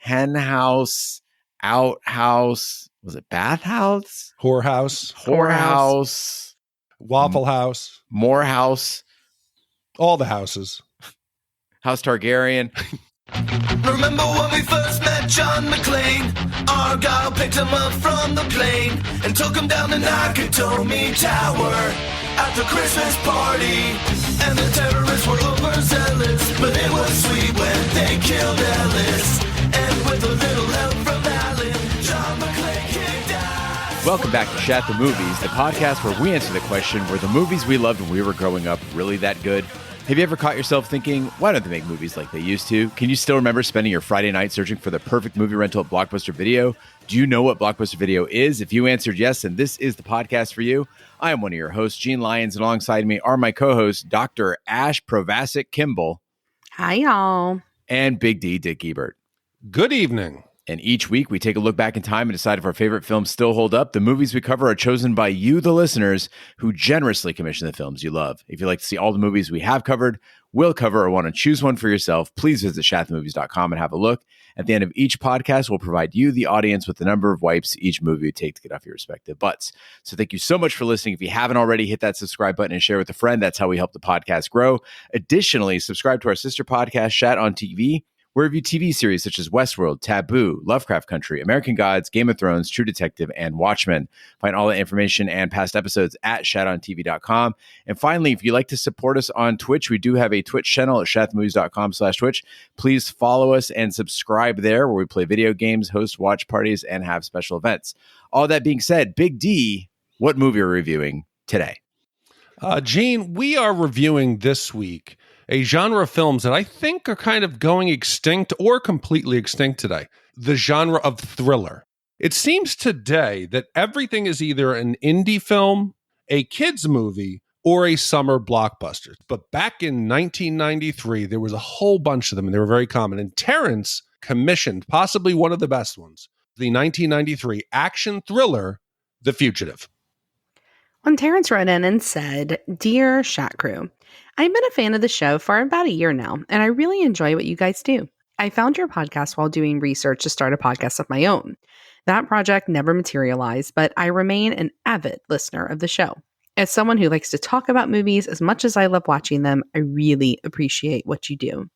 hen house, outhouse. Was it bathhouse? Whorehouse. Waffle House. Morehouse. All the houses. House Targaryen. Remember when we first met John McClane? Argyle picked him up from the plane and took him down the Nakatomi Tower at the Christmas party. And the terrorists were overzealous, but it was sweet when they killed Ellis. And with a little help from Alan, John McClane kicked ass. Welcome back to Shat The Movies, the podcast where we answer the question, were the movies we loved when we were growing up really that good? Have you ever caught yourself thinking, why don't they make movies like they used to? Can you still remember spending your Friday night searching for the perfect movie rental at Blockbuster Video? Do you know what Blockbuster Video is? If you answered yes, then this is the podcast for you. I am one of your hosts, Gene Lyons, and alongside me are my co-hosts, Dr. Ash Provasic Kimble. Hi, y'all. And Big D, Dick Ebert. Good evening. And each week, we take a look back in time and decide if our favorite films still hold up. The movies we cover are chosen by you, the listeners, who generously commission the films you love. If you'd like to see all the movies we have covered, will cover, or want to choose one for yourself, please visit shatthemovies.com and have a look. At the end of each podcast, we'll provide you, the audience, with the number of wipes each movie would take to get off your respective butts. So thank you so much for listening. If you haven't already, hit that subscribe button and share with a friend. That's how we help the podcast grow. Additionally, subscribe to our sister podcast, Shat on TV. We review TV series such as Westworld, Taboo, Lovecraft Country, American Gods, Game of Thrones, True Detective, and Watchmen. Find all the information and past episodes at shatontv.com. And finally, if you'd like to support us on Twitch, we do have a Twitch channel at shatthemovies.com/Twitch. Please follow us and subscribe there, where we play video games, host watch parties, and have special events. All that being said, Big D, what movie are we reviewing today? Gene, we are reviewing this week a genre of films that I think are kind of going extinct or completely extinct today. The genre of thriller. It seems today that everything is either an indie film, a kids movie, or a summer blockbuster. But back in 1993, there was a whole bunch of them, and they were very common. And Terrence commissioned possibly one of the best ones, the 1993 action thriller, The Fugitive. When Terrence wrote in and said, "Dear Shat Crew, I've been a fan of the show for about a year now, and I really enjoy what you guys do. I found your podcast while doing research to start a podcast of my own. That project never materialized, but I remain an avid listener of the show. As someone who likes to talk about movies as much as I love watching them, I really appreciate what you do.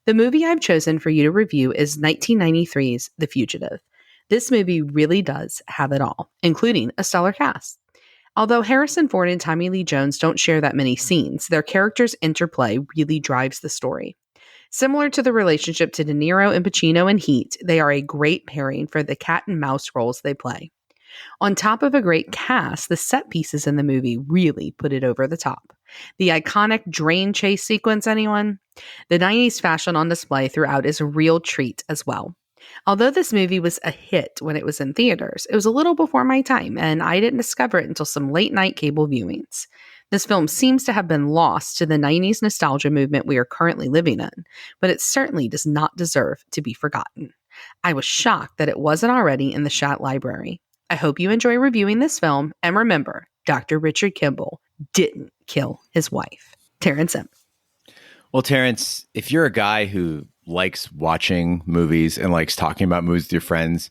The movie I've chosen for you to review is 1993's The Fugitive. This movie really does have it all, including a stellar cast. Although Harrison Ford and Tommy Lee Jones don't share that many scenes, their characters' interplay really drives the story. Similar to the relationship to De Niro and Pacino in Heat, they are a great pairing for the cat and mouse roles they play. On top of a great cast, the set pieces in the movie really put it over the top. The iconic drain chase sequence, anyone? The 90s fashion on display throughout is a real treat as well. Although this movie was a hit when it was in theaters, it was a little before my time, and I didn't discover it until some late-night cable viewings. This film seems to have been lost to the 90s nostalgia movement we are currently living in, but it certainly does not deserve to be forgotten. I was shocked that it wasn't already in the Shat library. I hope you enjoy reviewing this film, and remember, Dr. Richard Kimble didn't kill his wife. Terrence M. Well, Terrence, if you're a guy who likes watching movies and likes talking about movies with your friends,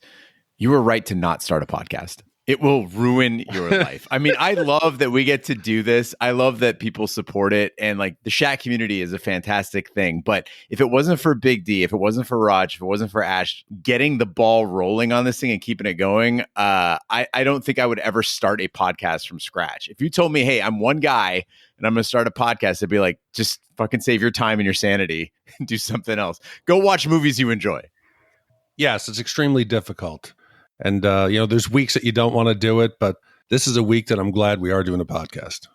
you were right to not start a podcast. It will ruin your life. I mean, I love that we get to do this. I love that people support it. And like the Shat community is a fantastic thing. But if it wasn't for Big D, if it wasn't for Raj, if it wasn't for Ash, getting the ball rolling on this thing and keeping it going, I don't think I would ever start a podcast from scratch. If you told me, hey, I'm one guy and I'm going to start a podcast, I'd be like, just fucking save your time and your sanity and do something else. Go watch movies you enjoy. Yes, it's extremely difficult. And, there's weeks that you don't want to do it, but this is a week that I'm glad we are doing a podcast.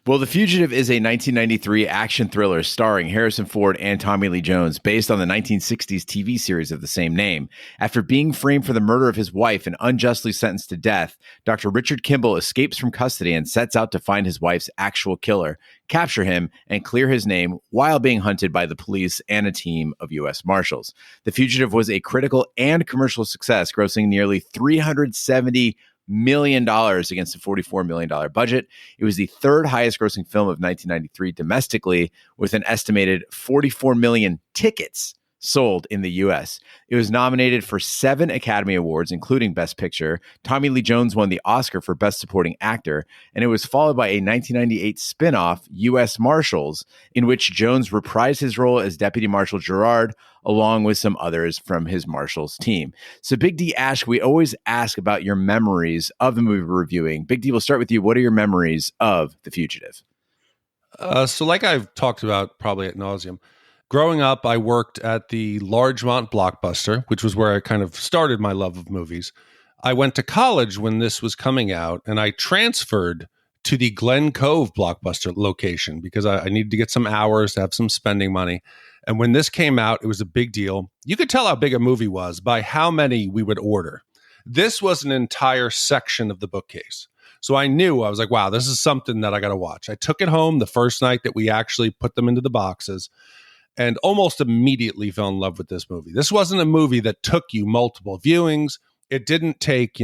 Well, The Fugitive is a 1993 action thriller starring Harrison Ford and Tommy Lee Jones, based on the 1960s TV series of the same name. After being framed for the murder of his wife and unjustly sentenced to death, Dr. Richard Kimble escapes from custody and sets out to find his wife's actual killer, capture him, and clear his name while being hunted by the police and a team of U.S. Marshals. The Fugitive was a critical and commercial success, grossing nearly $370 million against a $44 million budget. It was the third highest grossing film of 1993 domestically, with an estimated 44 million tickets sold in the US. It was nominated for 7 Academy Awards, including Best Picture. Tommy Lee Jones won the Oscar for Best Supporting Actor, and it was followed by a 1998 spin-off, U.S. Marshals, in which Jones reprised his role as Deputy Marshal Gerard, along with some others from his Marshals team. So Big D, Ash, we always ask about your memories of the movie we're reviewing. Big D, we'll start with you. What are your memories of The Fugitive? So like I've talked about probably ad nauseum, growing up, I worked at the Largemont Blockbuster, which was where I kind of started my love of movies. I went to college when this was coming out, and I transferred to the Glen Cove Blockbuster location because I needed to get some hours to have some spending money. And when this came out, it was a big deal. You could tell how big a movie was by how many we would order. This was an entire section of the bookcase. So I knew, I was like, wow, this is something that I got to watch. I took it home the first night that we actually put them into the boxes and almost immediately fell in love with this movie. This wasn't a movie that took you multiple viewings. It didn't take,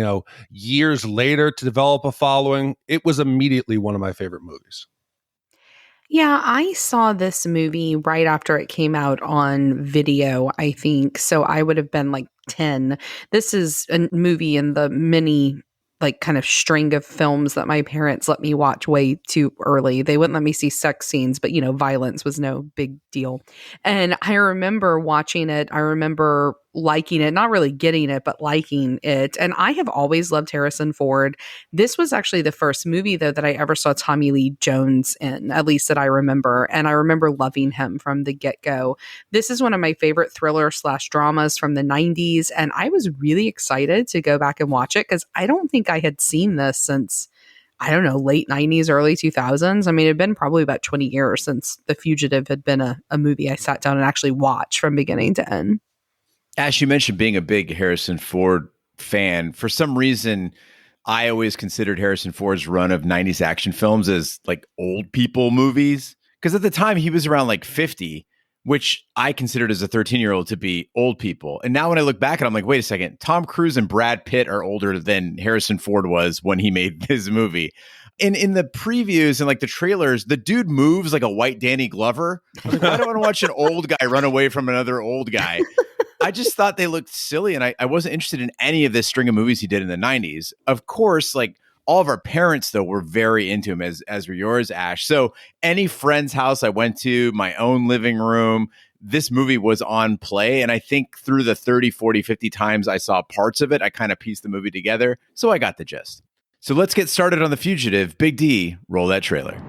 years later to develop a following. It was immediately one of my favorite movies. Yeah, I saw this movie right after it came out on video, I think. So I would have been like 10. This is a movie in the mini kind of string of films that my parents let me watch way too early. They wouldn't let me see sex scenes, but violence was no big deal. And I remember watching it. I remember liking it, not really getting it, but liking it. And I have always loved Harrison Ford. This was actually the first movie, though, that I ever saw Tommy Lee Jones in, at least that I remember. And I remember loving him from the get-go. This is one of my favorite thriller/dramas from the 90s. And I was really excited to go back and watch it because I don't think I had seen this since, I don't know, late 90s, early 2000s. I mean, it had been probably about 20 years since The Fugitive had been a movie I sat down and actually watched from beginning to end. Ash, you mentioned being a big Harrison Ford fan. For some reason, I always considered Harrison Ford's run of 90s action films as like old people movies. Because at the time, he was around like 50, which I considered as a 13-year-old to be old people. And now when I look back at it, I'm like, wait a second, Tom Cruise and Brad Pitt are older than Harrison Ford was when he made this movie. And in the previews and like the trailers, the dude moves like a white Danny Glover. I was like, why do I want to watch an old guy run away from another old guy? I just thought they looked silly, and I wasn't interested in any of this string of movies he did in the 90s. Of course, like all of our parents, though, were very into him, as were yours, Ash. So any friend's house I went to, my own living room, this movie was on play. And I think through the 30, 40, 50 times I saw parts of it, I kind of pieced the movie together. So I got the gist. So let's get started on The Fugitive. Big D, roll that trailer.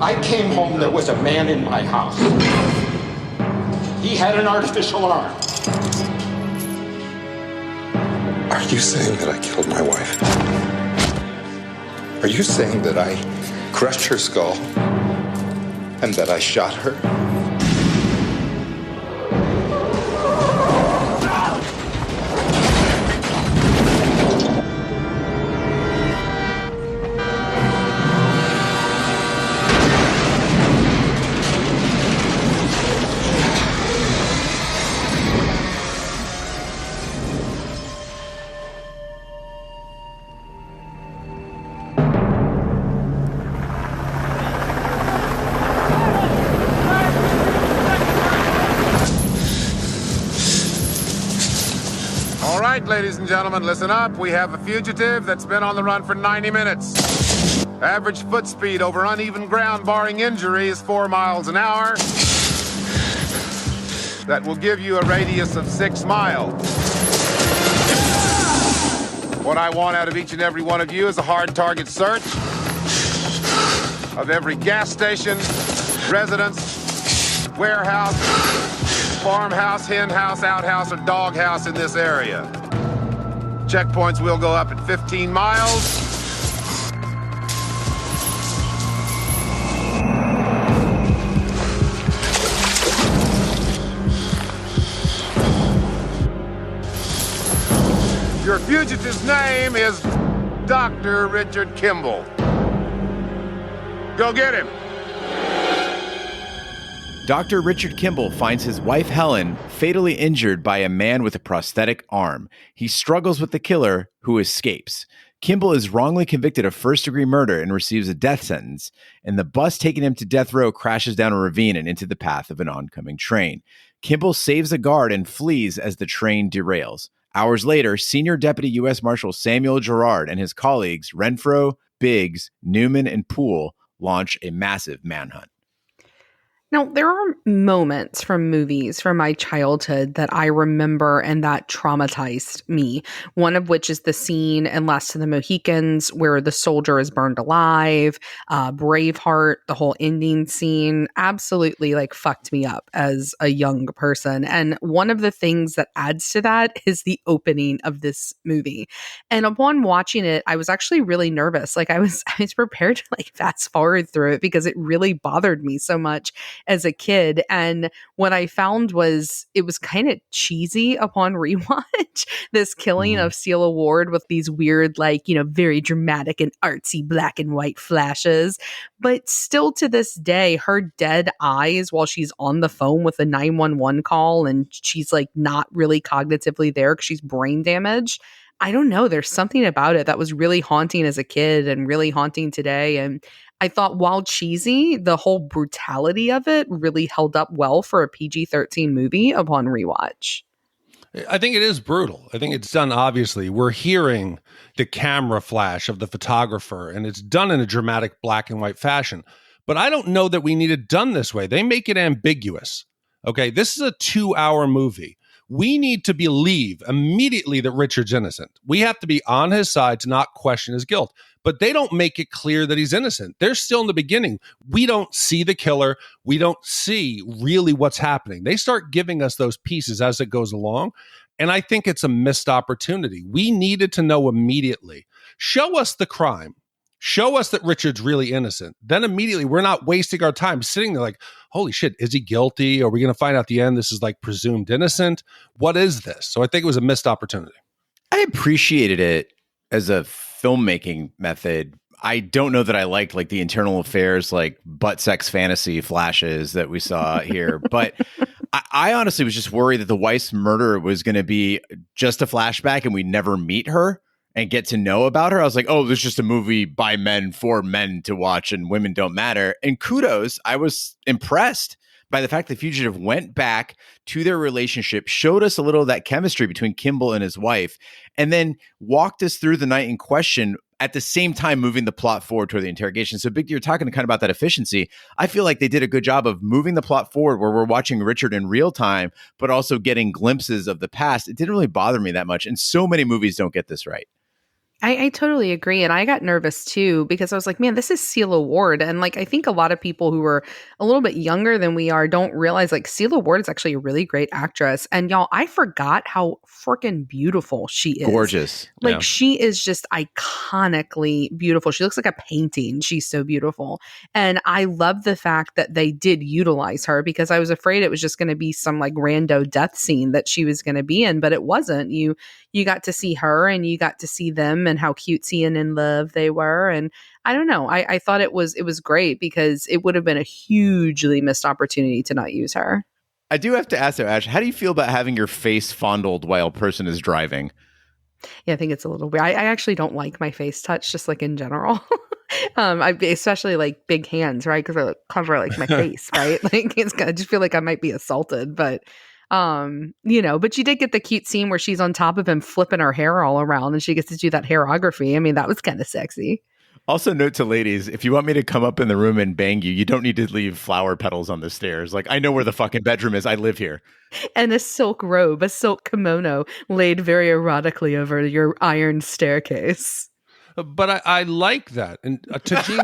I came home, there was a man in my house. He had an artificial arm. Are you saying that I killed my wife? Are you saying that I crushed her skull and that I shot her? Ladies and gentlemen, listen up. We have a fugitive that's been on the run for 90 minutes. Average foot speed over uneven ground barring injury is 4 miles an hour. That will give you a radius of 6 miles. What I want out of each and every one of you is a hard target search of every gas station, residence, warehouse, farmhouse, hen house, outhouse, or dog house in this area. Checkpoints will go up at 15 miles. Your fugitive's name is Dr. Richard Kimble. Go get him. Dr. Richard Kimble finds his wife Helen fatally injured by a man with a prosthetic arm. He struggles with the killer, who escapes. Kimble is wrongly convicted of first-degree murder and receives a death sentence, and the bus taking him to death row crashes down a ravine and into the path of an oncoming train. Kimble saves a guard and flees as the train derails. Hours later, Senior Deputy U.S. Marshal Samuel Gerard and his colleagues Renfro, Biggs, Newman, and Poole launch a massive manhunt. Now, there are moments from movies from my childhood that I remember and that traumatized me. One of which is the scene in Last of the Mohicans where the soldier is burned alive. Braveheart, the whole ending scene absolutely like fucked me up as a young person. And one of the things that adds to that is the opening of this movie. And upon watching it, I was actually really nervous. Like I was prepared to like fast forward through it because it really bothered me so much as a kid. And what I found was it was kind of cheesy upon rewatch, this killing of Celia Ward with these weird, like, you know, very dramatic and artsy black and white flashes. But still to this day, her dead eyes while she's on the phone with a 911 call and she's like not really cognitively there because she's brain damaged. I don't know. There's something about it that was really haunting as a kid and really haunting today. And I thought while cheesy, the whole brutality of it really held up well for a PG-13 movie upon rewatch. I think it is brutal. I think it's done, obviously. We're hearing the camera flash of the photographer, and it's done in a dramatic black and white fashion. But I don't know that we need it done this way. They make it ambiguous. Okay, this is a 2-hour movie. We need to believe immediately that Richard's innocent. We have to be on his side to not question his guilt. But they don't make it clear that he's innocent. They're still in the beginning. We don't see the killer. We don't see really what's happening. They start giving us those pieces as it goes along. And I think it's a missed opportunity. We needed to know immediately. Show us the crime. Show us that Richard's really innocent. Then immediately we're not wasting our time sitting there like, holy shit, is he guilty? Are we going to find out at the end this is like presumed innocent? What is this? So I think it was a missed opportunity. I appreciated it as a filmmaking method. I don't know that I liked like the internal affairs, like butt sex fantasy flashes that we saw here, but I honestly was just worried that the wife's murder was going to be just a flashback and we never meet her and get to know about her. I was like, oh, there's just a movie by men for men to watch and women don't matter. And kudos, I was impressed by the fact that Fugitive went back to their relationship, showed us a little of that chemistry between Kimble and his wife, and then walked us through the night in question at the same time moving the plot forward toward the interrogation. So Big, you're talking kind of about that efficiency. I feel like they did a good job of moving the plot forward where we're watching Richard in real time, but also getting glimpses of the past. It didn't really bother me that much. And so many movies don't get this right. I totally agree. And I got nervous too, because I was like, man, this is Celia Ward. And like, I think a lot of people who are a little bit younger than we are don't realize like Celia Ward is actually a really great actress. And y'all, I forgot how freaking beautiful she is. Gorgeous. Like she is just iconically beautiful. She looks like a painting. She's so beautiful. And I love the fact that they did utilize her because I was afraid it was just going to be some like rando death scene that she was going to be in, but it wasn't. You got to see her and you got to see them and how cutesy and in love they were. And I don't know. I thought it was great because it would have been a hugely missed opportunity to not use her. I do have to ask though, Ash, how do you feel about having your face fondled while a person is driving? Yeah, I think it's a little weird. I actually don't like my face touched, just like in general. Especially like big hands, right? Because I cover like my face, right? Like I just feel like I might be assaulted, but but you did get the cute scene where she's on top of him flipping her hair all around and she gets to do that hairography. I mean, that was kind of sexy. Also, note to ladies, if you want me to come up in the room and bang you, you don't need to leave flower petals on the stairs. Like, I know where the fucking bedroom is. I live here. And a silk robe, a silk kimono laid very erotically over your iron staircase. But I like that. And to Gene's...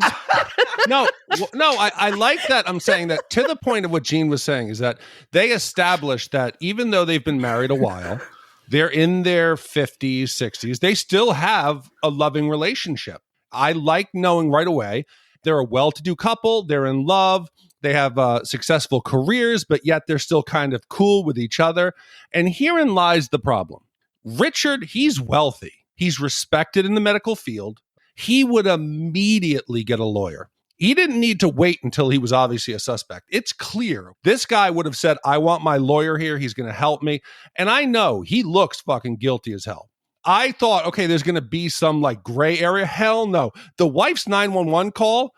I like that. I'm saying that to the point of what Gene was saying is that they established that even though they've been married a while, they're in their 50s, 60s, they still have a loving relationship. I like knowing right away they're a well-to-do couple, they're in love, they have successful careers, but yet they're still kind of cool with each other. And herein lies the problem. Richard, he's wealthy. He's respected in the medical field. He would immediately get a lawyer. He didn't need to wait until he was obviously a suspect. It's clear. This guy would have said, I want my lawyer here. He's going to help me. And I know he looks fucking guilty as hell. I thought, okay, there's going to be some like gray area. Hell no. The wife's 911 call,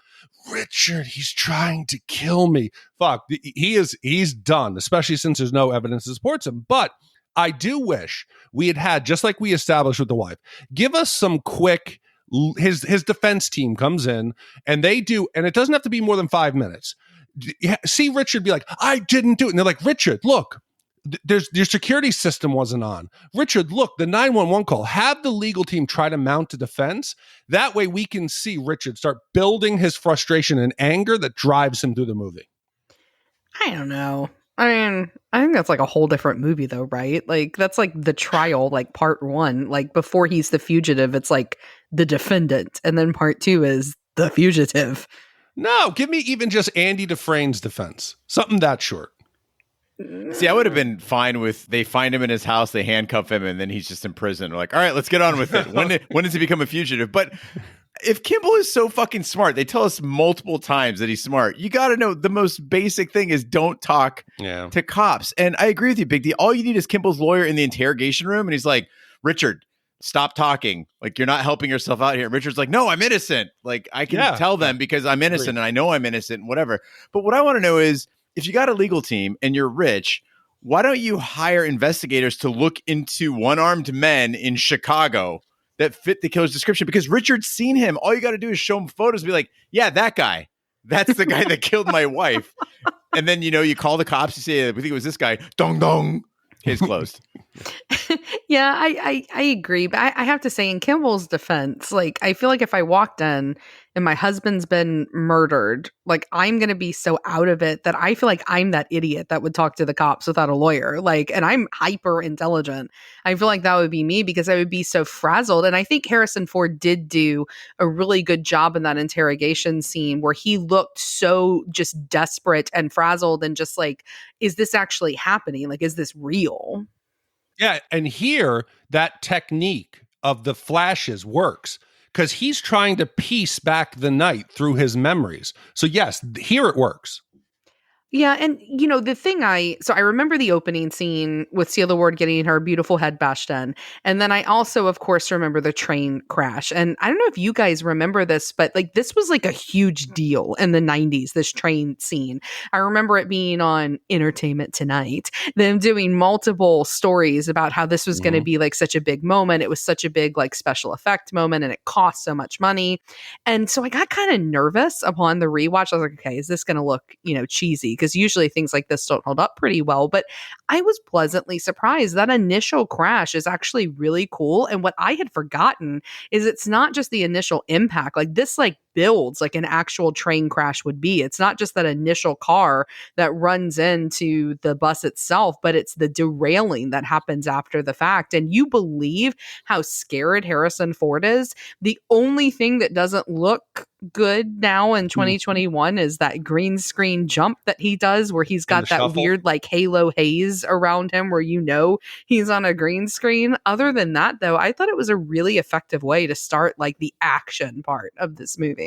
Richard, he's trying to kill me. Fuck, he's done, especially since there's no evidence that supports him. But I do wish we had, just like we established with the wife, give us some quick, his defense team comes in and they do, and it doesn't have to be more than 5 minutes. See Richard be like, I didn't do it. And they're like, Richard, look, your security system wasn't on. Richard, look, the 911 call. Have the legal team try to mount a defense. That way we can see Richard start building his frustration and anger that drives him through the movie. I don't know. I mean, I think that's like a whole different movie though, right? Like that's like the trial, like part 1. Like before he's the fugitive, it's like the defendant. And then part 2 is the fugitive. No, give me even just Andy Dufresne's defense. Something that short. See, I would have been fine with they find him in his house, they handcuff him, and then he's just in prison. We're like, all right, let's get on with it. When does he become a fugitive? But if Kimble is so fucking smart, they tell us multiple times that he's smart. You got to know the most basic thing is don't talk to cops. And I agree with you, Big D. All you need is Kimble's lawyer in the interrogation room, and he's like, Richard, stop talking. Like, you're not helping yourself out here. And Richard's like, no, I'm innocent. Like, I can tell them because I'm innocent and I know I'm innocent and whatever. But what I want to know is, if you got a legal team and you're rich, why don't you hire investigators to look into one-armed men in Chicago that fit the killer's description? Because Richard's seen him. All you got to do is show him photos and be like, yeah, that guy. That's the guy that killed my wife. And then, you call the cops. You say, we think it was this guy. Dong, dong. Case closed. Yeah, I agree. But I have to say, in Kimble's defense, like, I feel like if I walked in and my husband's been murdered, like, I'm going to be so out of it that I feel like I'm that idiot that would talk to the cops without a lawyer. Like, and I'm hyper intelligent. I feel like that would be me because I would be so frazzled. And I think Harrison Ford did do a really good job in that interrogation scene where he looked so just desperate and frazzled and just like, is this actually happening? Like, is this real? Yeah, and here, that technique of the flashes works because he's trying to piece back the night through his memories. So yes, here it works. Yeah, and the thing I remember the opening scene with Celia Ward getting her beautiful head bashed in. And then I also, of course, remember the train crash. And I don't know if you guys remember this, but like this was like a huge deal in the 90s, this train scene. I remember it being on Entertainment Tonight, them doing multiple stories about how this was going to be like such a big moment. It was such a big like special effect moment and it cost so much money. And so I got kind of nervous upon the rewatch. I was like, okay, is this going to look, cheesy? Because usually things like this don't hold up pretty well. But I was pleasantly surprised. That initial crash is actually really cool. And what I had forgotten is it's not just the initial impact. Like this like builds like an actual train crash would be. It's not just that initial car that runs into the bus itself, but it's the derailing that happens after the fact. And you believe how scared Harrison Ford is. The only thing that doesn't look good now in 2021 is that green screen jump that he does where he's got that shuffle. Weird like halo haze around him where he's on a green screen. Other than that though, I thought it was a really effective way to start like the action part of this movie.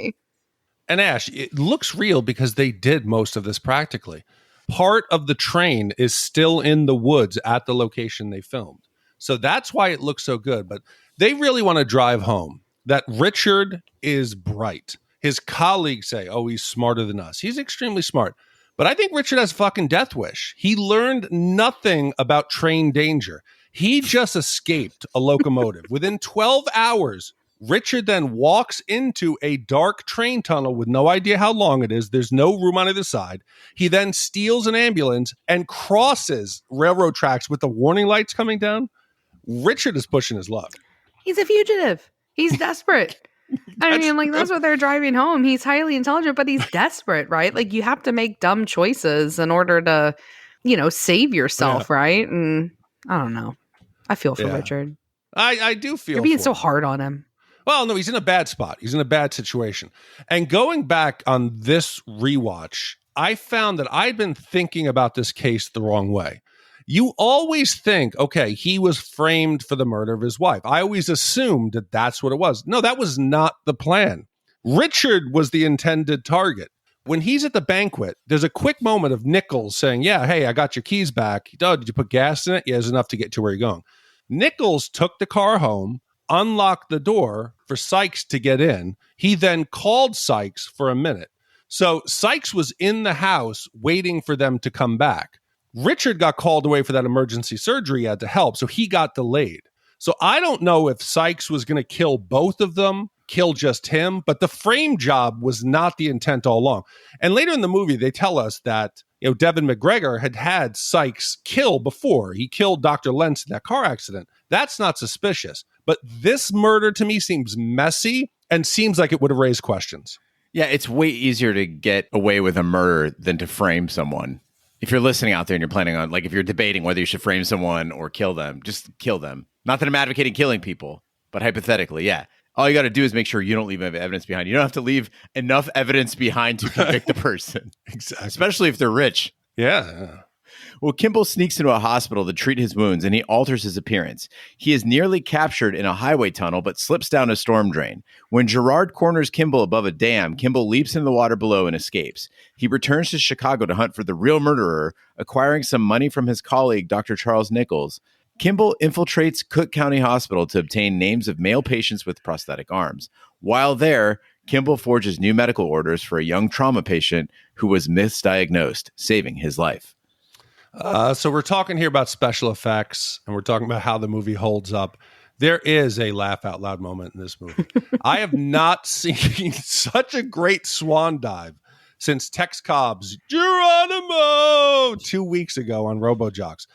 And Ash, it looks real because they did most of this practically. Part of the train is still in the woods at the location they filmed. So that's why it looks so good. But they really want to drive home that Richard is bright. His colleagues say, oh, he's smarter than us. He's extremely smart. But I think Richard has a fucking death wish. He learned nothing about train danger. He just escaped a locomotive. Within 12 hours, Richard then walks into a dark train tunnel with no idea how long it is. There's no room on either side. He then steals an ambulance and crosses railroad tracks with the warning lights coming down. Richard is pushing his luck. He's a fugitive. He's desperate. That's what they're driving home. He's highly intelligent, but he's desperate, right? Like you have to make dumb choices in order to, save yourself, right? And I don't know. I feel for Richard. I do feel You're being so hard on him. Well, no, he's in a bad spot. He's in a bad situation. And going back on this rewatch, I found that I'd been thinking about this case the wrong way. You always think, okay, he was framed for the murder of his wife. I always assumed that that's what it was. No, that was not the plan. Richard was the intended target. When he's at the banquet, there's a quick moment of Nichols saying, yeah, hey, I got your keys back. Oh, did you put gas in it? Yeah, there's enough to get to where you're going. Nichols took the car home, unlocked the door for Sykes to get in. He then called Sykes for a minute. So Sykes was in the house waiting for them to come back. Richard got called away for that emergency surgery he had to help, so he got delayed. So I don't know if Sykes was going to kill both of them, kill just him, but the frame job was not the intent all along. And later in the movie, they tell us that Devin McGregor had Sykes kill before. He killed Dr. Lentz in that car accident. That's not suspicious. But this murder to me seems messy and seems like it would have raised questions. Yeah, it's way easier to get away with a murder than to frame someone. If you're listening out there and you're planning on, like, if you're debating whether you should frame someone or kill them, just kill them. Not that I'm advocating killing people, but hypothetically, yeah. All you got to do is make sure you don't leave evidence behind. You don't have to leave enough evidence behind to convict the person. Exactly. Especially if they're rich. Yeah. Well, Kimble sneaks into a hospital to treat his wounds, and he alters his appearance. He is nearly captured in a highway tunnel, but slips down a storm drain. When Gerard corners Kimble above a dam, Kimble leaps into the water below and escapes. He returns to Chicago to hunt for the real murderer, acquiring some money from his colleague, Dr. Charles Nichols. Kimble infiltrates Cook County Hospital to obtain names of male patients with prosthetic arms. While there, Kimble forges new medical orders for a young trauma patient who was misdiagnosed, saving his life. So we're talking here about special effects, and we're talking about how the movie holds up. There is a laugh out loud moment in this movie. I have not seen such a great swan dive since Tex Cobb's Geronimo 2 weeks ago on RoboJocks.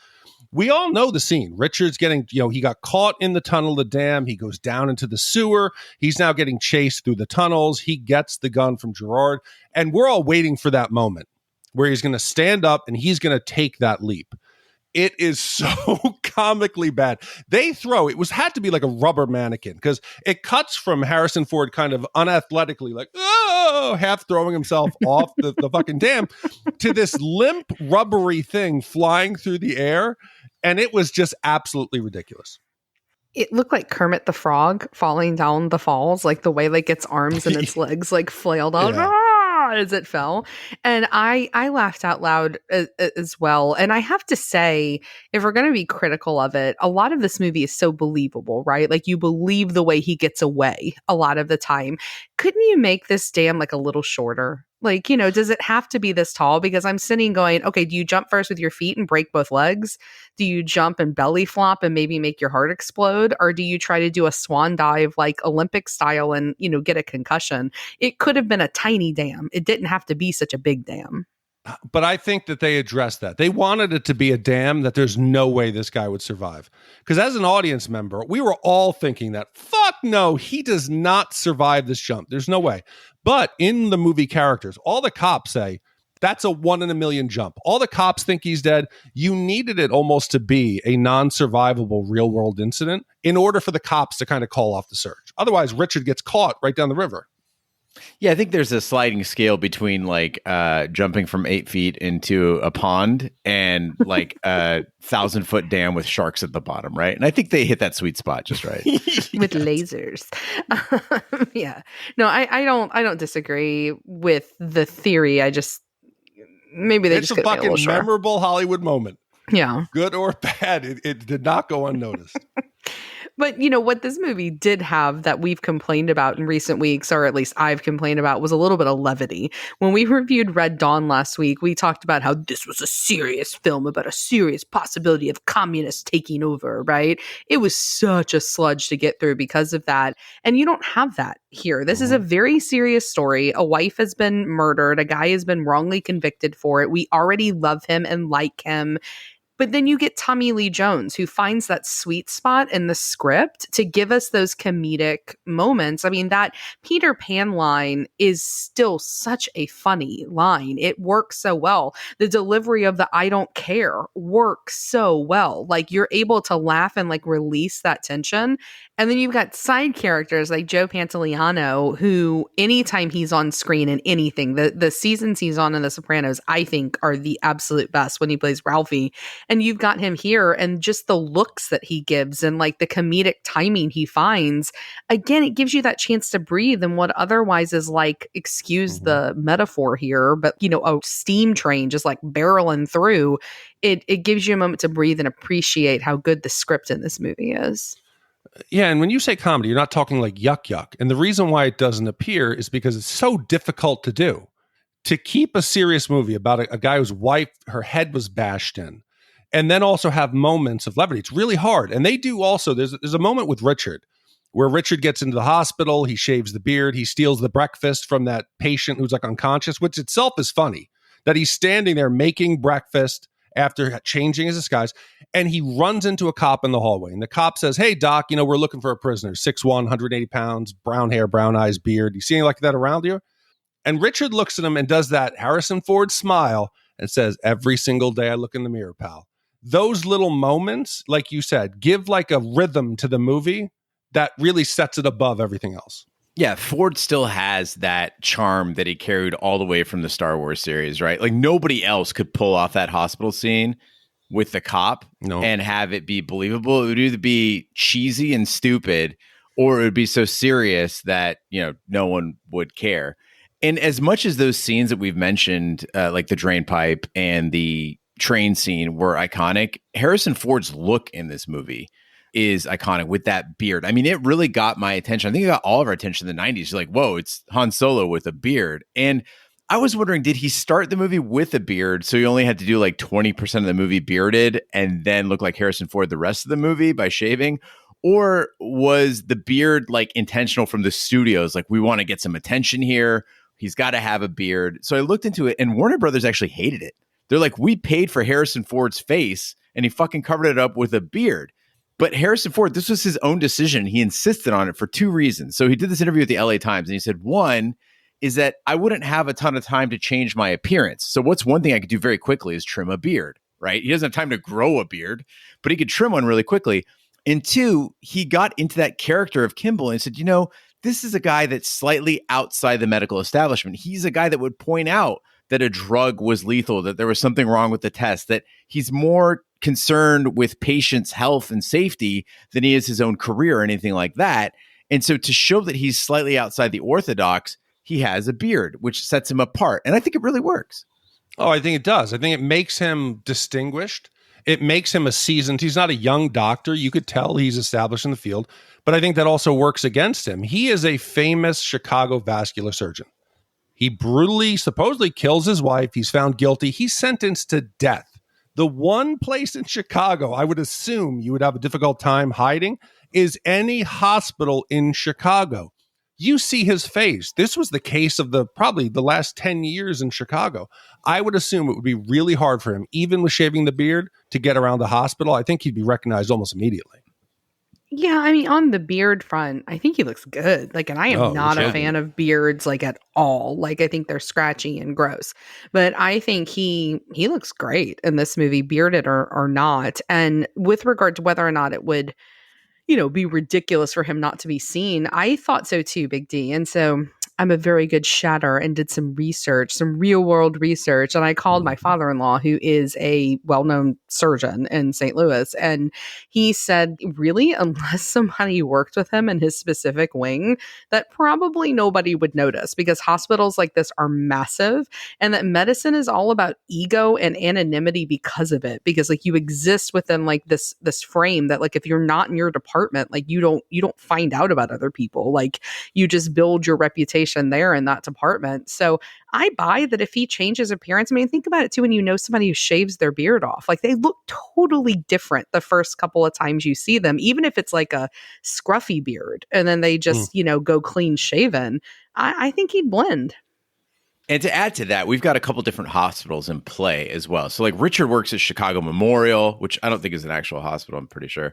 We all know the scene. Richard's getting, he got caught in the tunnel of the dam. He goes down into the sewer. He's now getting chased through the tunnels. He gets the gun from Gerard. And we're all waiting for that moment where he's going to stand up and he's going to take that leap. It is so comically bad. Had to be like a rubber mannequin, because it cuts from Harrison Ford kind of unathletically, like, half throwing himself off the fucking dam, to this limp, rubbery thing flying through the air. And it was just absolutely ridiculous. It looked like Kermit the Frog falling down the falls, like the way like its arms and its legs like flailed out. Yeah. As it fell. And I laughed out loud as well. And I have to say, if we're going to be critical of it, a lot of this movie is so believable, right? Like, you believe the way he gets away a lot of the time. Couldn't you make this dam like a little shorter? Like, does it have to be this tall? Because I'm sitting going, okay, do you jump first with your feet and break both legs? Do you jump and belly flop and maybe make your heart explode? Or do you try to do a swan dive like Olympic style and, get a concussion? It could have been a tiny dam. It didn't have to be such a big dam. But I think that they addressed that. They wanted it to be a dam that there's no way this guy would survive. Because as an audience member, we were all thinking that, fuck no, he does not survive this jump. There's no way. But in the movie characters, all the cops say, that's a 1 in a million jump. All the cops think he's dead. You needed it almost to be a non-survivable real-world incident in order for the cops to kind of call off the search. Otherwise, Richard gets caught right down the river. Yeah, I think there's a sliding scale between like jumping from 8 feet into a pond and like a 1,000-foot dam with sharks at the bottom, right? And I think they hit that sweet spot just right. With lasers. Yeah. No, I don't disagree with the theory. I just maybe they it's just a fucking memorable Hollywood moment. Yeah. Good or bad, it did not go unnoticed. But what this movie did have that we've complained about in recent weeks, or at least I've complained about, was a little bit of levity. When we reviewed Red Dawn last week, we talked about how this was a serious film about a serious possibility of communists taking over, right? It was such a sludge to get through because of that. And you don't have that here. This is a very serious story. A wife has been murdered. A guy has been wrongly convicted for it. We already love him and like him. But then you get Tommy Lee Jones, who finds that sweet spot in the script to give us those comedic moments. I mean, that Peter Pan line is still such a funny line. It works so well. The delivery of the I don't care works so well. Like, you're able to laugh and like release that tension. And then you've got side characters like Joe Pantaliano, who anytime he's on screen in anything, the seasons he's on in The Sopranos, I think are the absolute best when he plays Ralphie. And you've got him here, and just the looks that he gives and like the comedic timing he finds. Again, it gives you that chance to breathe in what otherwise is like, excuse the metaphor here, but a steam train just like barreling through. It gives you a moment to breathe and appreciate how good the script in this movie is. Yeah, and when you say comedy, you're not talking like yuck yuck. And the reason why it doesn't appear is because it's so difficult to do. to keep a serious movie about a guy whose wife, her head was bashed in, and then also have moments of levity. It's really hard. And they do also, there's a moment with Richard where Richard gets into the hospital, he shaves the beard, he steals the breakfast from that patient who's like unconscious, which itself is funny, that he's standing there making breakfast after changing his disguise, and he runs into a cop in the hallway. And the cop says, "Hey, Doc, we're looking for a prisoner, 6'1", 180 pounds, brown hair, brown eyes, beard. You see anything like that around you?" And Richard looks at him and does that Harrison Ford smile and says, "Every single day I look in the mirror, pal." Those little moments, like you said, give like a rhythm to the movie that really sets it above everything else. Yeah, Ford still has that charm that he carried all the way from the Star Wars series, right? Like nobody else could pull off that hospital scene with the cop and have it be believable. It would either be cheesy and stupid, or it would be so serious that, no one would care. And as much as those scenes that we've mentioned, like the drain pipe and the train scene were iconic, Harrison Ford's look in this movie is iconic with that beard. I mean, it really got my attention. I think it got all of our attention in the 90s. You're like, whoa, it's Han Solo with a beard. And I was wondering, did he start the movie with a beard, so he only had to do like 20% of the movie bearded and then look like Harrison Ford the rest of the movie by shaving? Or was the beard like intentional from the studios? Like, we want to get some attention here. He's got to have a beard. So I looked into it, and Warner Brothers actually hated it. They're like, we paid for Harrison Ford's face, and he fucking covered it up with a beard. But Harrison Ford, this was his own decision. He insisted on it for two reasons. So he did this interview with the LA Times, and he said, one is that I wouldn't have a ton of time to change my appearance. So what's one thing I could do very quickly is trim a beard, right? He doesn't have time to grow a beard, but he could trim one really quickly. And two, he got into that character of Kimble and said, this is a guy that's slightly outside the medical establishment. He's a guy that would point out that a drug was lethal, that there was something wrong with the test, that he's more concerned with patients' health and safety than he is his own career or anything like that. And so to show that he's slightly outside the orthodox, he has a beard, which sets him apart. And I think it really works. Oh, I think it does. I think it makes him distinguished. It makes him a seasoned. He's not a young doctor. You could tell he's established in the field. But I think that also works against him. He is a famous Chicago vascular surgeon. He brutally, supposedly kills his wife. He's found guilty. He's sentenced to death. The one place in Chicago I would assume you would have a difficult time hiding is any hospital in Chicago. You see his face. This was the case of probably the last 10 years in Chicago. I would assume it would be really hard for him, even with shaving the beard, to get around the hospital. I think he'd be recognized almost immediately. Yeah, I mean, on the beard front, I think he looks good. Like, and I am not a fan of beards, like, at all. Like, I think they're scratchy and gross. But I think he looks great in this movie, bearded or not. And with regard to whether or not it would, be ridiculous for him not to be seen, I thought so too, Big D. And so I'm a very good shatter and did some research, some real world research. And I called my father-in-law, who is a well-known surgeon in St. Louis. And he said, really, unless somebody worked with him in his specific wing, that probably nobody would notice, because hospitals like this are massive, and that medicine is all about ego and anonymity because of it. Because like you exist within like this frame that like if you're not in your department, like you don't find out about other people. Like you just build your reputation there in that department. So I buy that if he changes appearance, I mean, think about it too, when you know somebody who shaves their beard off, like they look totally different the first couple of times you see them, even if it's like a scruffy beard and then they just, go clean shaven. I think he'd blend. And to add to that, we've got a couple different hospitals in play as well. So like Richard works at Chicago Memorial, which I don't think is an actual hospital, I'm pretty sure.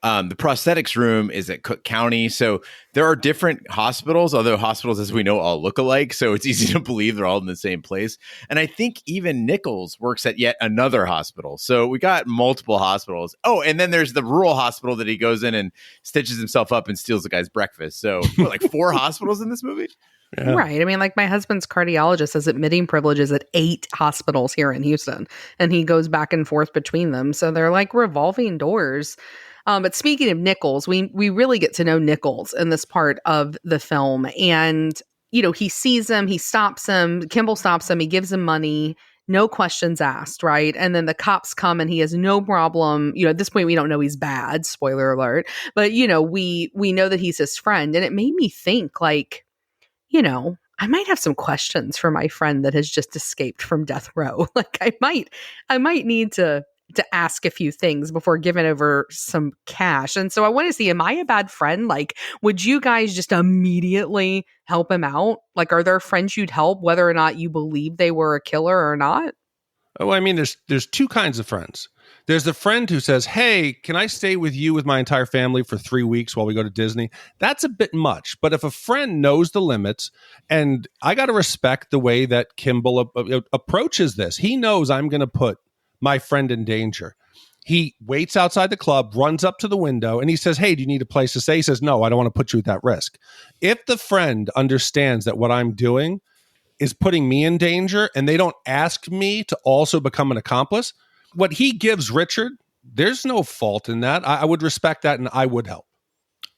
The prosthetics room is at Cook County. So there are different hospitals, although hospitals, as we know, all look alike. So it's easy to believe they're all in the same place. And I think even Nichols works at yet another hospital. So we got multiple hospitals. Oh, and then there's the rural hospital that he goes in and stitches himself up and steals the guy's breakfast. So like 4 hospitals in this movie? Yeah. Right. I mean, like my husband's cardiologist has admitting privileges at 8 hospitals here in Houston, and he goes back and forth between them. So they're like revolving doors. But speaking of Nichols, we really get to know Nichols in this part of the film. And, he sees him, he stops him, Kimble stops him, he gives him money, no questions asked, right? And then the cops come and he has no problem. At this point, we don't know he's bad, spoiler alert. But, we know that he's his friend. And it made me think like, I might have some questions for my friend that has just escaped from death row. Like I might need to ask a few things before giving over some cash. And so I want to see, am I a bad friend? Like, would you guys just immediately help him out? Like, are there friends you'd help whether or not you believe they were a killer or not? Oh, I mean, there's two kinds of friends. There's the friend who says, hey, can I stay with you with my entire family for 3 weeks while we go to Disney? That's a bit much. But if a friend knows the limits, and I got to respect the way that Kimble approaches this. He knows I'm going to put my friend in danger. He waits outside the club, runs up to the window, and he says, hey, do you need a place to stay? He says, no, I don't want to put you at that risk. If the friend understands that what I'm doing is putting me in danger and they don't ask me to also become an accomplice, what he gives Richard, there's no fault in that. I would respect that and I would help.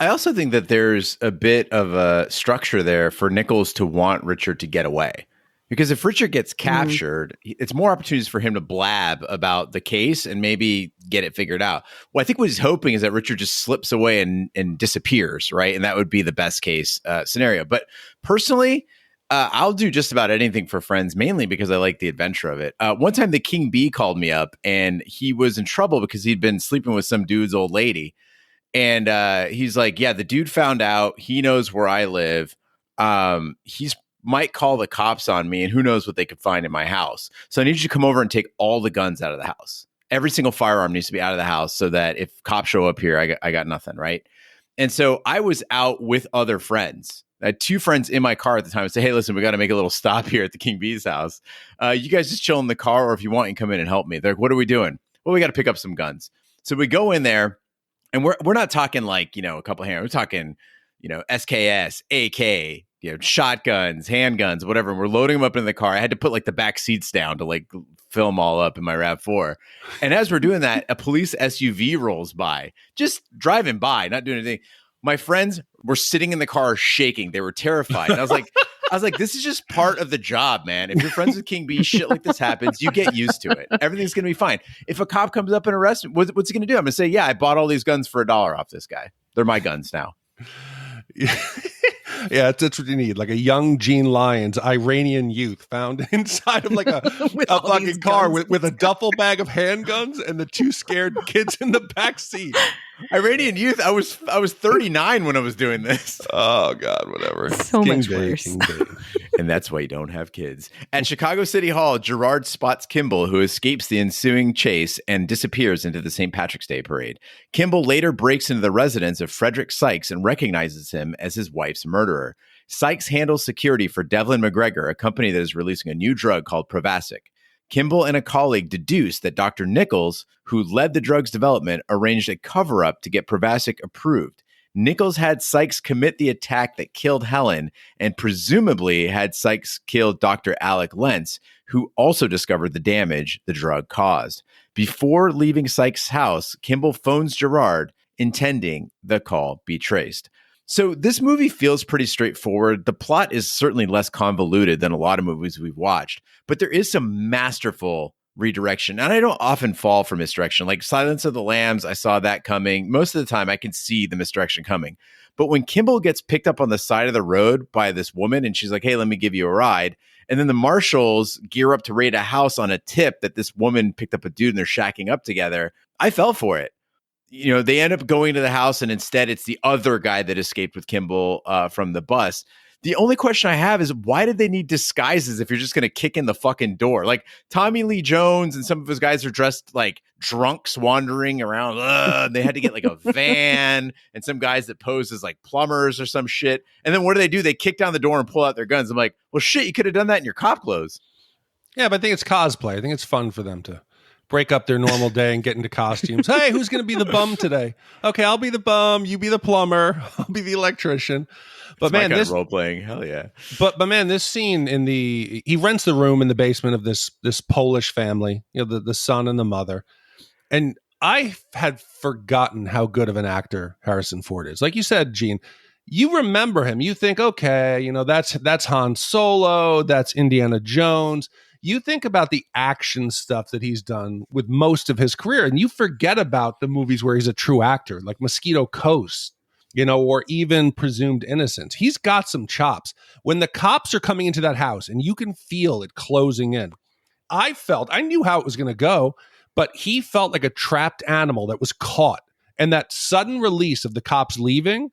I also think that there's a bit of a structure there for Nichols to want Richard to get away. Because if Richard gets captured, it's more opportunities for him to blab about the case and maybe get it figured out. Well, I think what he's hoping is that Richard just slips away and disappears, right? And that would be the best case scenario. But personally, I'll do just about anything for friends, mainly because I like the adventure of it. One time the King Bee called me up and he was in trouble because he'd been sleeping with some dude's old lady. And he's like, yeah, the dude found out. He knows where I live. He's might call the cops on me and who knows what they could find in my house. So I need you to come over and take all the guns out of the house. Every single firearm needs to be out of the house so that if cops show up here, I got nothing, right? And so I was out with other friends. I had 2 friends in my car at the time and say, hey, listen, we got to make a little stop here at the King Bee's house. You guys just chill in the car, or if you want, you can come in and help me. They're like, what are we doing? Well, we got to pick up some guns. So we go in there and we're not talking like, a couple of hands. We're talking, SKS, AK, shotguns, handguns, whatever. And we're loading them up in the car. I had to put like the back seats down to like fill them all up in my RAV4. And as we're doing that, a police SUV rolls by, just driving by, not doing anything. My friends were sitting in the car shaking. They were terrified. And I was like, this is just part of the job, man. If you're friends with King Bee, shit like this happens. You get used to it. Everything's going to be fine. If a cop comes up and arrests me, what's he going to do? I'm going to say, yeah, I bought all these guns for $1 off this guy. They're my guns now. Yeah, that's what you need. Like a young Gene Lyons, Iranian youth found inside of like a fucking car with a duffel bag of handguns and the 2 scared kids in the back seat. Iranian youth. I was 39 when I was doing this. Oh God, whatever. So King much Day, worse. King Day. And that's why you don't have kids. At Chicago City Hall, Gerard spots Kimble, who escapes the ensuing chase and disappears into the St. Patrick's Day parade. Kimble later breaks into the residence of Frederick Sykes and recognizes him as his wife's murderer. Sykes handles security for Devlin McGregor, a company that is releasing a new drug called Provasic. Kimble and a colleague deduce that Dr. Nichols, who led the drug's development, arranged a cover-up to get Provasic approved. Nichols had Sykes commit the attack that killed Helen and presumably had Sykes kill Dr. Alec Lentz, who also discovered the damage the drug caused. Before leaving Sykes' house, Kimble phones Gerard, intending the call be traced. So this movie feels pretty straightforward. The plot is certainly less convoluted than a lot of movies we've watched, but there is some masterful redirection. And I don't often fall for misdirection. Like Silence of the Lambs, I saw that coming. Most of the time I can see the misdirection coming. But when Kimble gets picked up on the side of the road by this woman and she's like, hey, let me give you a ride. And then the marshals gear up to raid a house on a tip that this woman picked up a dude and they're shacking up together. I fell for it. They end up going to the house and instead it's the other guy that escaped with Kimble from the bus. The only question I have is why did they need disguises if you're just going to kick in the fucking door? Like Tommy Lee Jones and some of his guys are dressed like drunks wandering around. And they had to get like a van and some guys that pose as like plumbers or some shit. And then what do? They kick down the door and pull out their guns. I'm like, well, shit, you could have done that in your cop clothes. Yeah, but I think it's cosplay. I think it's fun for them to break up their normal day and get into costumes. Hey, who's going to be the bum today? Okay, I'll be the bum. You be the plumber. I'll be the electrician. But man, this role playing, hell yeah. But man, this scene he rents the room in the basement of this Polish family. The son and the mother. And I had forgotten how good of an actor Harrison Ford is. Like you said, Gene, you remember him. You think, okay, that's Han Solo. That's Indiana Jones. You think about the action stuff that he's done with most of his career, and you forget about the movies where he's a true actor, like Mosquito Coast or even presumed innocence. He's got some chops. When the cops are coming into that house and you can feel it closing in, I knew how it was going to go, but he felt like a trapped animal that was caught. And that sudden release of the cops leaving,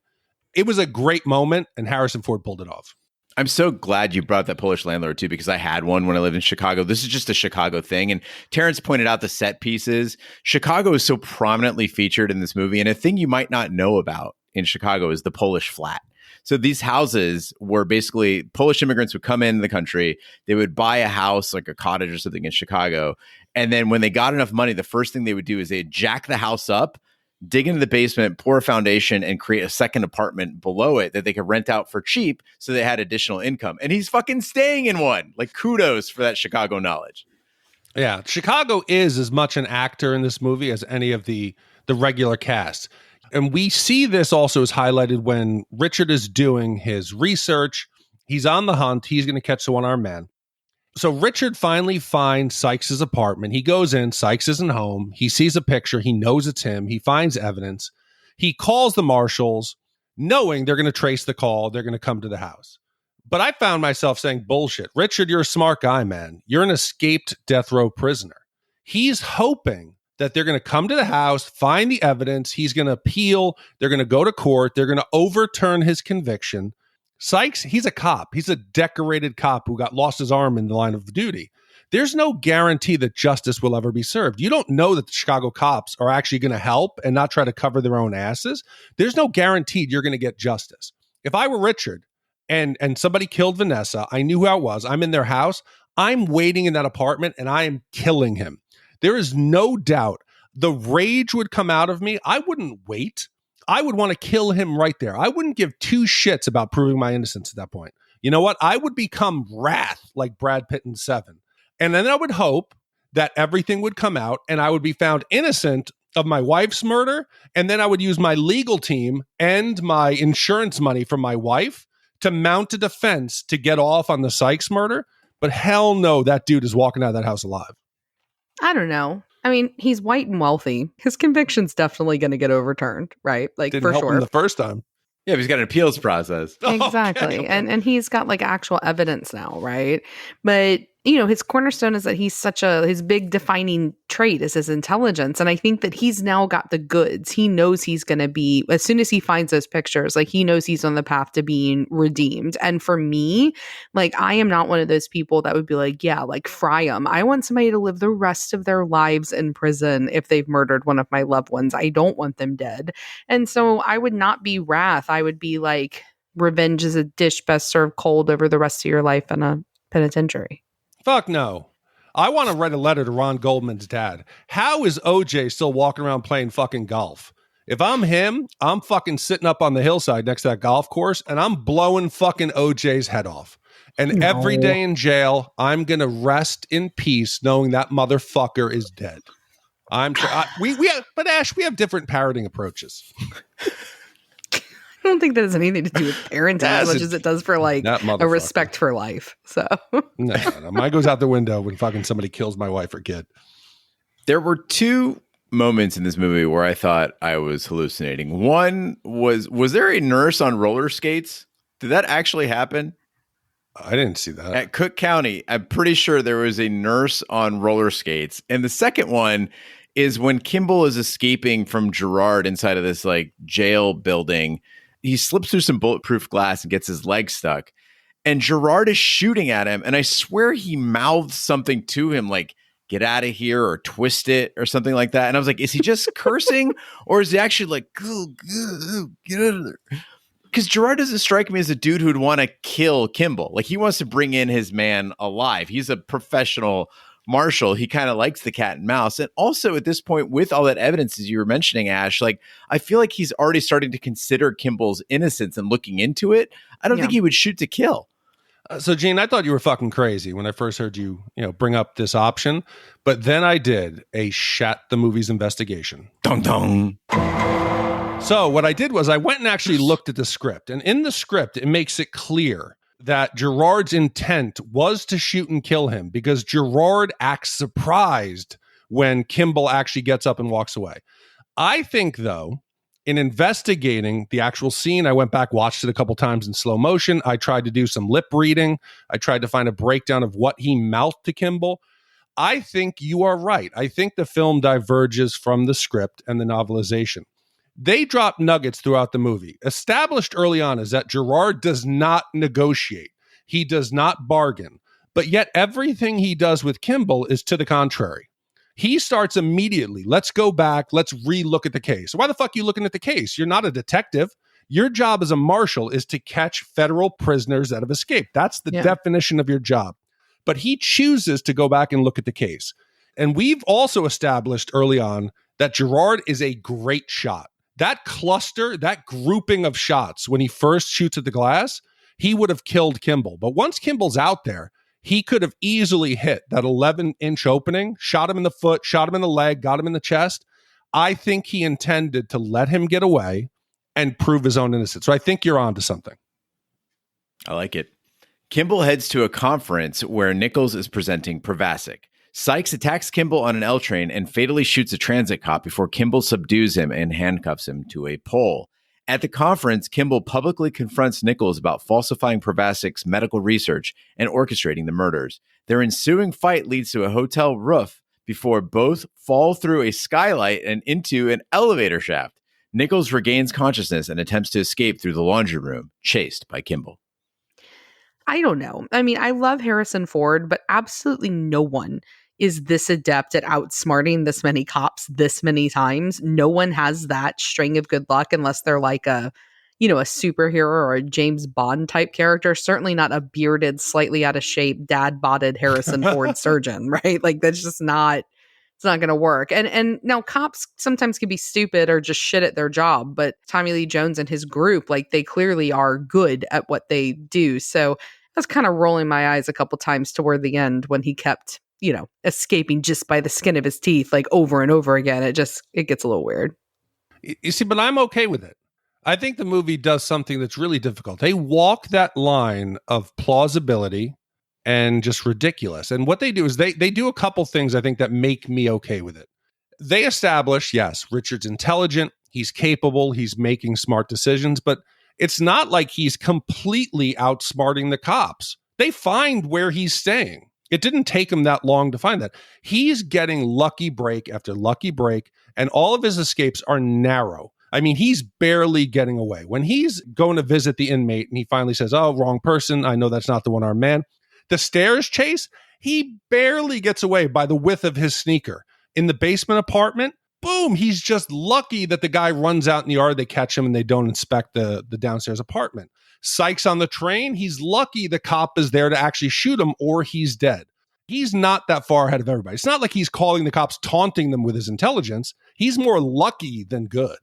it was a great moment, and Harrison Ford pulled it off. I'm so glad you brought that Polish landlord too, because I had one when I lived in Chicago. This is just a Chicago thing. And Terrence pointed out the set pieces. Chicago is so prominently featured in this movie. And a thing you might not know about in Chicago is the Polish flat. So these houses were basically Polish immigrants would come into the country. They would buy a house, like a cottage or something in Chicago. And then when they got enough money, the first thing they would do is they'd jack the house up, dig into the basement, pour a foundation, and create a second apartment below it that they could rent out for cheap so they had additional income. And he's fucking staying in one. Like, kudos for that Chicago knowledge. Yeah, Chicago is as much an actor in this movie as any of the regular cast. And we see this also is highlighted when Richard is doing his research. He's on the hunt. He's going to catch the one-armed man. So Richard finally finds Sykes' apartment. He goes in. Sykes isn't home. He sees a picture. He knows it's him. He finds evidence. He calls the marshals, knowing they're going to trace the call. They're going to come to the house. But I found myself saying, bullshit. Richard, you're a smart guy, man. You're an escaped death row prisoner. He's hoping that they're going to come to the house, find the evidence. He's going to appeal. They're going to go to court. They're going to overturn his conviction. Sykes, he's a cop. He's a decorated cop who lost his arm in the line of duty. There's no guarantee that justice will ever be served. You don't know that the Chicago cops are actually going to help and not try to cover their own asses. There's no guarantee you're going to get justice. If I were Richard and somebody killed Vanessa, I knew who I was. I'm in their house. I'm waiting in that apartment and I am killing him. There is no doubt the rage would come out of me. I wouldn't wait. I would want to kill him right there. I wouldn't give two shits about proving my innocence at that point. You know what? I would become wrath like Brad Pitt in Seven. And then I would hope that everything would come out and I would be found innocent of my wife's murder. And then I would use my legal team and my insurance money from my wife to mount a defense to get off on the Sykes murder. But hell no, that dude is walking out of that house alive. I don't know. I mean, he's white and wealthy. His conviction's definitely going to get overturned, right? Like, Didn't for help sure. him the first time. Yeah, but he's got an appeals process. Exactly. Okay. And he's got like actual evidence now, right? But his cornerstone is that his big defining trait is his intelligence. And I think that he's now got the goods. He knows he's going to be, as soon as he finds those pictures, like he knows he's on the path to being redeemed. And for me, like, I am not one of those people that would be like, yeah, like fry them. I want somebody to live the rest of their lives in prison if they've murdered one of my loved ones. I don't want them dead. And so I would not be wrath. I would be like, revenge is a dish best served cold over the rest of your life in a penitentiary. Fuck no. I want to write a letter to Ron Goldman's dad. How is OJ still walking around playing fucking golf? If I'm him, I'm fucking sitting up on the hillside next to that golf course and I'm blowing fucking OJ's head off. And every day in jail, I'm going to rest in peace knowing that motherfucker is dead. But Ash, we have different parenting approches. I don't think that has anything to do with parenting as much as it does for like a respect for life. So no. Mine goes out the window when fucking somebody kills my wife or kid. There were two moments in this movie where I thought I was hallucinating. One was there a nurse on roller skates? Did that actually happen? I didn't see that. At Cook County, I'm pretty sure there was a nurse on roller skates. And the second one is when Kimble is escaping from Gerard inside of this like jail building. He slips through some bulletproof glass and gets his leg stuck. And Gerard is shooting at him. And I swear he mouthed something to him like, get out of here or twist it or something like that. And I was like, is he just cursing or is he actually like, go, get out of there? Because Gerard doesn't strike me as a dude who'd want to kill Kimble. Like he wants to bring in his man alive. He's a professional marshal. He kind of likes the cat and mouse. And also at this point, with all that evidence, as you were mentioning, Ash, like I feel like he's already starting to consider Kimble's innocence and looking into it. I don't think he would shoot to kill. So, Gene, I thought you were fucking crazy when I first heard you, bring up this option. But then I did a Shat The Movies investigation. Dong dong. So what I did was I went and actually looked at the script. And in the script, it makes it clear that Gerard's intent was to shoot and kill him because Gerard acts surprised when Kimble actually gets up and walks away. I think, though, In investigating the actual scene, I went back, watched it a couple times in slow motion. I tried to do some lip reading. I tried to find a breakdown of what he mouthed to Kimble. I think you are right. I think the film diverges from the script and the novelization. They drop nuggets throughout the movie. Established early on is that Gerard does not negotiate. He does not bargain. But yet everything he does with Kimble is to the contrary. He starts immediately. Let's go back. Let's re-look at the case. Why the fuck are you looking at the case? You're not a detective. Your job as a marshal is to catch federal prisoners that have escaped. That's the definition of your job. But he chooses to go back and look at the case. And we've also established early on that Gerard is a great shot. That cluster, that grouping of shots, when he first shoots at the glass, he would have killed Kimble. But once Kimble's out there, he could have easily hit that 11-inch opening, shot him in the foot, shot him in the leg, got him in the chest. I think he intended to let him get away and prove his own innocence. So I think you're onto something. I like it. Kimble heads to a conference where Nichols is presenting Provasic. Sykes attacks Kimble on an L train and fatally shoots a transit cop before Kimble subdues him and handcuffs him to a pole. At the conference, Kimble publicly confronts Nichols about falsifying Provasic's medical research and orchestrating the murders. Their ensuing fight leads to a hotel roof before both fall through a skylight and into an elevator shaft. Nichols regains consciousness and attempts to escape through the laundry room, chased by Kimble. I don't know. I mean, I love Harrison Ford, but absolutely no one is this adept at outsmarting this many cops this many times. No one has that string of good luck unless they're like a superhero or a James Bond type character. Certainly not a bearded, slightly out of shape, dad-bodied Harrison Ford surgeon, right? Like that's just not, it's not going to work. And now cops sometimes can be stupid or just shit at their job, but Tommy Lee Jones and his group, like they clearly are good at what they do. So I was kind of rolling my eyes a couple times toward the end when he kept escaping just by the skin of his teeth, like over and over again. It gets a little weird. You see, but I'm okay with it. I think the movie does something that's really difficult. They walk that line of plausibility and just ridiculous. And what they do is they do a couple things I think that make me okay with it. They establish, yes, Richard's intelligent, he's capable, he's making smart decisions, but it's not like he's completely outsmarting the cops. They find where he's staying. It didn't take him that long to find that. He's getting lucky break after lucky break, and all of his escapes are narrow. I mean, he's barely getting away. When he's going to visit the inmate and he finally says, oh, wrong person, I know that's not the one-armed man. The stairs chase, he barely gets away by the width of his sneaker. In the basement apartment, boom, he's just lucky that the guy runs out in the yard, they catch him, and they don't inspect the downstairs apartment. Sykes on the train, he's lucky the cop is there to actually shoot him or he's dead. He's not that far ahead of everybody. It's not like he's calling the cops, taunting them with his intelligence. He's more lucky than good.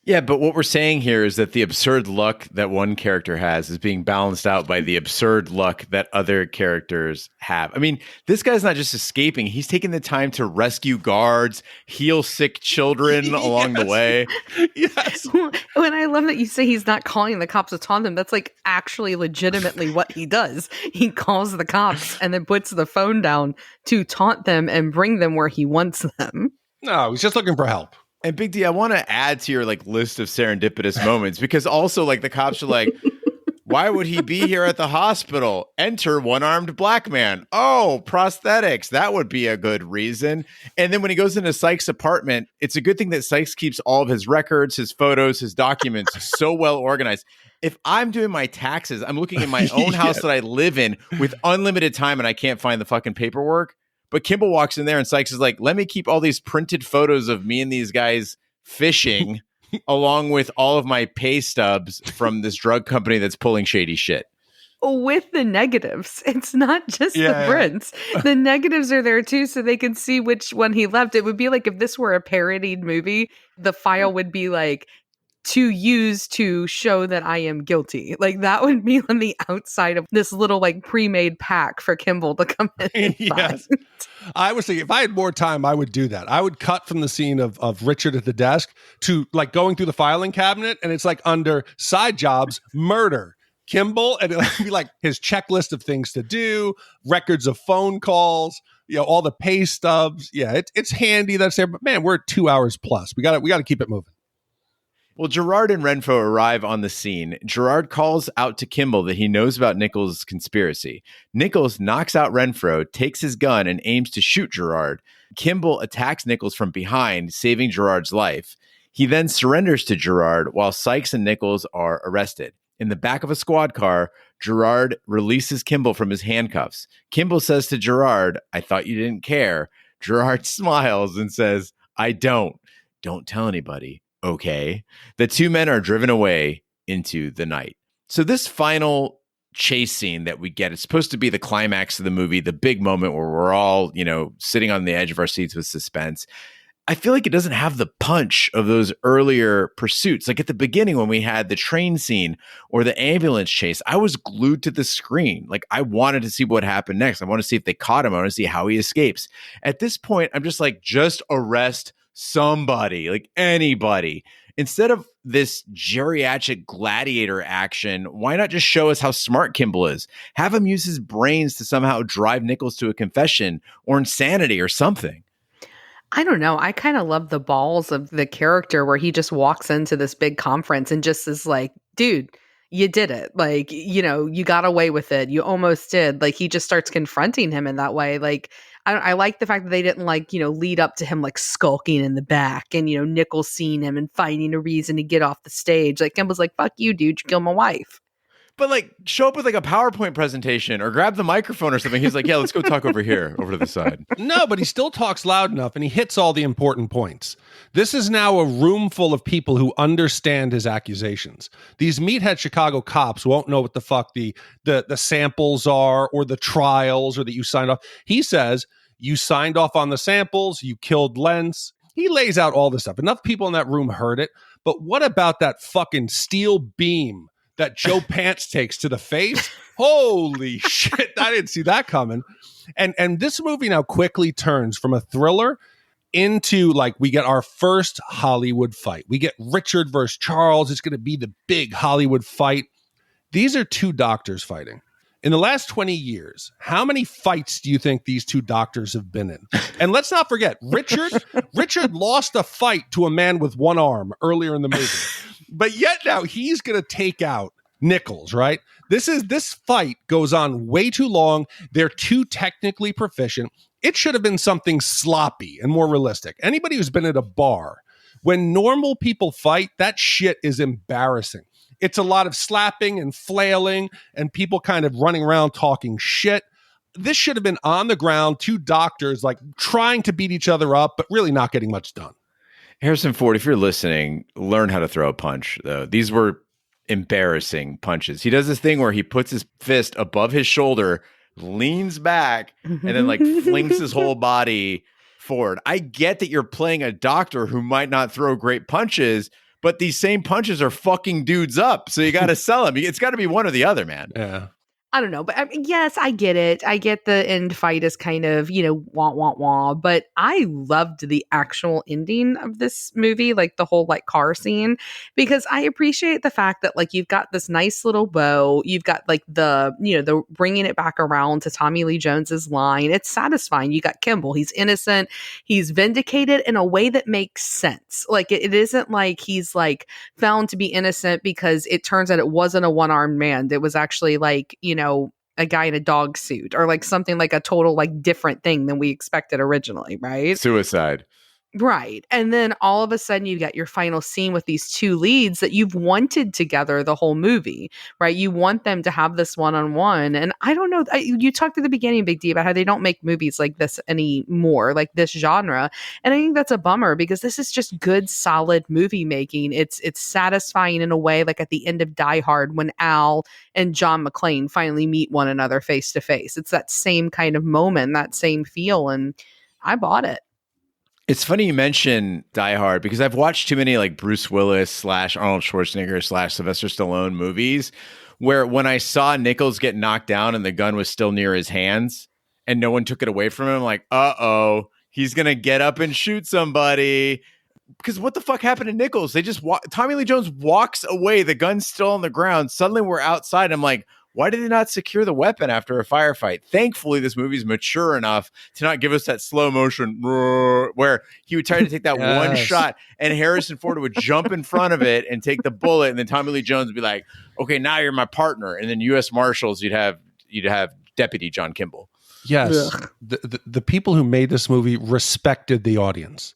Yeah, but what we're saying here is that the absurd luck that one character has is being balanced out by the absurd luck that other characters have. I mean, this guy's not just escaping. He's taking the time to rescue guards, heal sick children along the way. Yes. When I love that you say he's not calling the cops to taunt them, that's like actually legitimately what he does. He calls the cops and then puts the phone down to taunt them and bring them where he wants them. No, he's just looking for help. And Big D, I want to add to your list of serendipitous moments because also the cops are like, why would he be here at the hospital? Enter one-armed black man. Oh, prosthetics. That would be a good reason. And then when he goes into Sykes' apartment, it's a good thing that Sykes keeps all of his records, his photos, his documents so well organized. If I'm doing my taxes, I'm looking at my own house that I live in with unlimited time and I can't find the fucking paperwork. But Kimble walks in there and Sykes is like, let me keep all these printed photos of me and these guys fishing along with all of my pay stubs from this drug company that's pulling shady shit. With the negatives. It's not just the prints. The negatives are there too, so they can see which one he left. It would be like if this were a parodied movie, the file would be like, to use to show that I am guilty. Like that would be on the outside of this little pre-made pack for Kimble to come in and Yes. find. I was thinking if I had more time, I would do that. I would cut from the scene of Richard at the desk to going through the filing cabinet and it's under side jobs, murder, Kimble, and it would be his checklist of things to do, records of phone calls, all the pay stubs. Yeah, it's handy that's there, but man, we're at 2 hours plus. We got to keep it moving. Well, Gerard and Renfro arrive on the scene. Gerard calls out to Kimble that he knows about Nichols' conspiracy. Nichols knocks out Renfro, takes his gun, and aims to shoot Gerard. Kimble attacks Nichols from behind, saving Gerard's life. He then surrenders to Gerard while Sykes and Nichols are arrested. In the back of a squad car, Gerard releases Kimble from his handcuffs. Kimble says to Gerard, "I thought you didn't care." Gerard smiles and says, "I don't. Don't tell anybody. Okay." The two men are driven away into the night. So this final chase scene that we get, it's supposed to be the climax of the movie, the big moment where we're all, sitting on the edge of our seats with suspense. I feel like it doesn't have the punch of those earlier pursuits. Like at the beginning when we had the train scene or the ambulance chase, I was glued to the screen. Like I wanted to see what happened next. I want to see if they caught him. I want to see how he escapes. At this point, I'm just like, just arrest somebody, like anybody. Instead of this geriatric gladiator action, why not just show us how smart Kimble is? Have him use his brains to somehow drive Nichols to a confession or insanity or something. I don't know. I kind of love the balls of the character where he just walks into this big conference and just is like, dude, you did it. Like, you got away with it. You almost did. Like, he just starts confronting him in that way. Like, I like the fact that they didn't lead up to him like skulking in the back and, Nichols seeing him and finding a reason to get off the stage. Like, Kimball's like, fuck you, dude. You killed my wife. But show up with a PowerPoint presentation or grab the microphone or something. He's like, yeah, let's go talk over here, over to the side. No, but he still talks loud enough and he hits all the important points. This is now a room full of people who understand his accusations. These meathead Chicago cops won't know what the fuck the samples are or the trials or that you signed off. He says, you signed off on the samples, you killed Lentz. He lays out all this stuff. Enough people in that room heard it. But what about that fucking steel beam that Joe Pants takes to the face? Holy shit, I didn't see that coming. And this movie now quickly turns from a thriller into we get our first Hollywood fight. We get Richard versus Charles. It's going to be the big Hollywood fight. These are two doctors fighting. In the last 20 years, how many fights do you think these two doctors have been in? And let's not forget, Richard lost a fight to a man with one arm earlier in the movie. But yet now he's going to take out Nichols, right? This fight goes on way too long. They're too technically proficient. It should have been something sloppy and more realistic. Anybody who's been at a bar, when normal people fight, that shit is embarrassing. It's a lot of slapping and flailing and people kind of running around talking shit. This should have been on the ground, two doctors trying to beat each other up, but really not getting much done. Harrison Ford, if you're listening, learn how to throw a punch, though. These were embarrassing punches. He does this thing where he puts his fist above his shoulder, leans back, and then flings his whole body forward. I get that you're playing a doctor who might not throw great punches, but these same punches are fucking dudes up. So you got to sell them. It's got to be one or the other, man. Yeah. I don't know, but yes, I get it. I get the end fight is kind of, wah, wah, wah. But I loved the actual ending of this movie, the whole car scene, because I appreciate the fact that you've got this nice little bow. You've got the bringing it back around to Tommy Lee Jones's line. It's satisfying. You got Kimble. He's innocent. He's vindicated in a way that makes sense. It isn't he's found to be innocent because it turns out it wasn't a one-armed man. It was actually a guy in a dog suit or something a total different thing than we expected originally, right? Suicide. Right. And then all of a sudden you got your final scene with these two leads that you've wanted together the whole movie, right? You want them to have this one-on-one. And I don't know, you talked at the beginning, Big D, about how they don't make movies like this anymore, like this genre. And I think that's a bummer because this is just good, solid movie making. It's satisfying in a way, at the end of Die Hard when Al and John McClane finally meet one another face to face. It's that same kind of moment, that same feel. And I bought it. It's funny you mention Die Hard because I've watched too many Bruce Willis / Arnold Schwarzenegger / Sylvester Stallone movies where when I saw Nichols get knocked down and the gun was still near his hands and no one took it away from him, I'm like, uh-oh, he's going to get up and shoot somebody. Because what the fuck happened to Nichols? They just Tommy Lee Jones walks away. The gun's still on the ground. Suddenly we're outside. I'm like, Why did they not secure the weapon after a firefight? Thankfully, this movie's mature enough to not give us that slow motion where he would try to take that one shot and Harrison Ford would jump in front of it and take the bullet. And then Tommy Lee Jones would be like, okay, now you're my partner. And then U.S. Marshals, you'd have Deputy John Kimble. Yes. The people who made this movie respected the audience.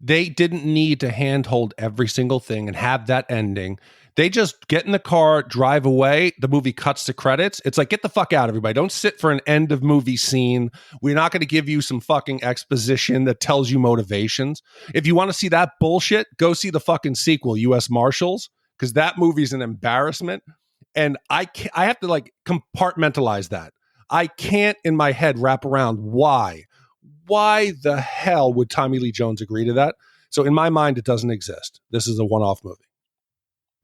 They didn't need to handhold every single thing and have that ending. They just get in the car, drive away. The movie cuts to credits. It's like, get the fuck out, everybody. Don't sit for an end of movie scene. We're not going to give you some fucking exposition that tells you motivations. If you want to see that bullshit, go see the fucking sequel, U.S. Marshals, because that movie's an embarrassment. And I have to like compartmentalize that. I can't in my head wrap around why the hell would Tommy Lee Jones agree to that? So in my mind, it doesn't exist. This is a one-off movie.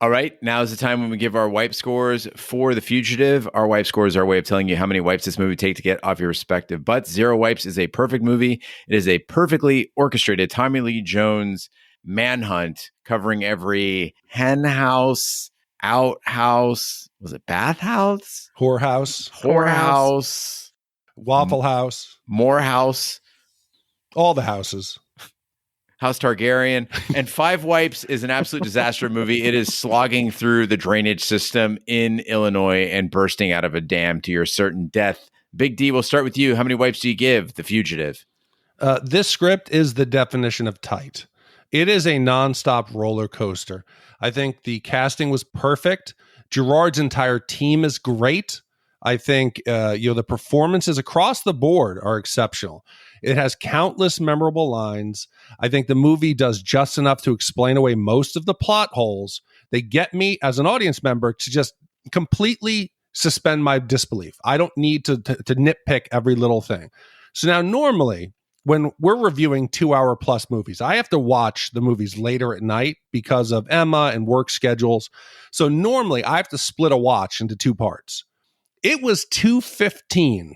All right, now is the time when we give our wipe scores for The Fugitive. Our wipe scores are a way of telling you how many wipes this movie would take to get off your respective butts. 0 wipes is a perfect movie. It is a perfectly orchestrated Tommy Lee Jones manhunt covering every hen house, outhouse, was it bathhouse? Whorehouse. Waffle House. Morehouse. All the houses. House Targaryen. And 5 Wipes is an absolute disaster movie. It is slogging through the drainage system in Illinois and bursting out of a dam to your certain death. Big D, we'll start with you. How many wipes do you give The Fugitive? This script is the definition of tight. It is a nonstop roller coaster. I think the casting was perfect. Gerard's entire team is great. I think the performances across the board are exceptional. It has countless memorable lines. I think the movie does just enough to explain away most of the plot holes. They get me as an audience member to just completely suspend my disbelief. I don't need to nitpick every little thing. So now normally when we're reviewing 2-hour plus movies, I have to watch the movies later at night because of Emma and work schedules. So normally I have to split a watch into 2 parts. It was 2:15.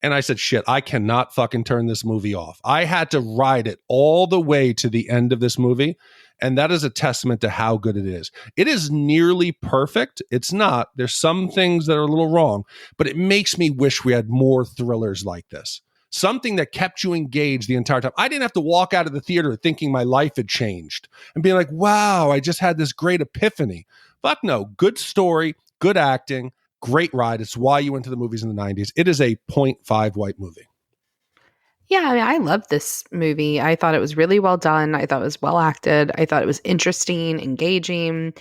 And I said, shit, I cannot fucking turn this movie off. I had to ride it all the way to the end of this movie. And that is a testament to how good it is. It is nearly perfect. It's not. There's some things that are a little wrong, but it makes me wish we had more thrillers like this. Something that kept you engaged the entire time. I didn't have to walk out of the theater thinking my life had changed and being like, wow, I just had this great epiphany. Fuck no. Good story, good acting. Great ride. It's why you went to the movies in the 90s. It is a 0.5 white movie. Yeah, I mean, I loved this movie. I thought it was really well done. I thought it was well acted. I thought it was interesting, engaging.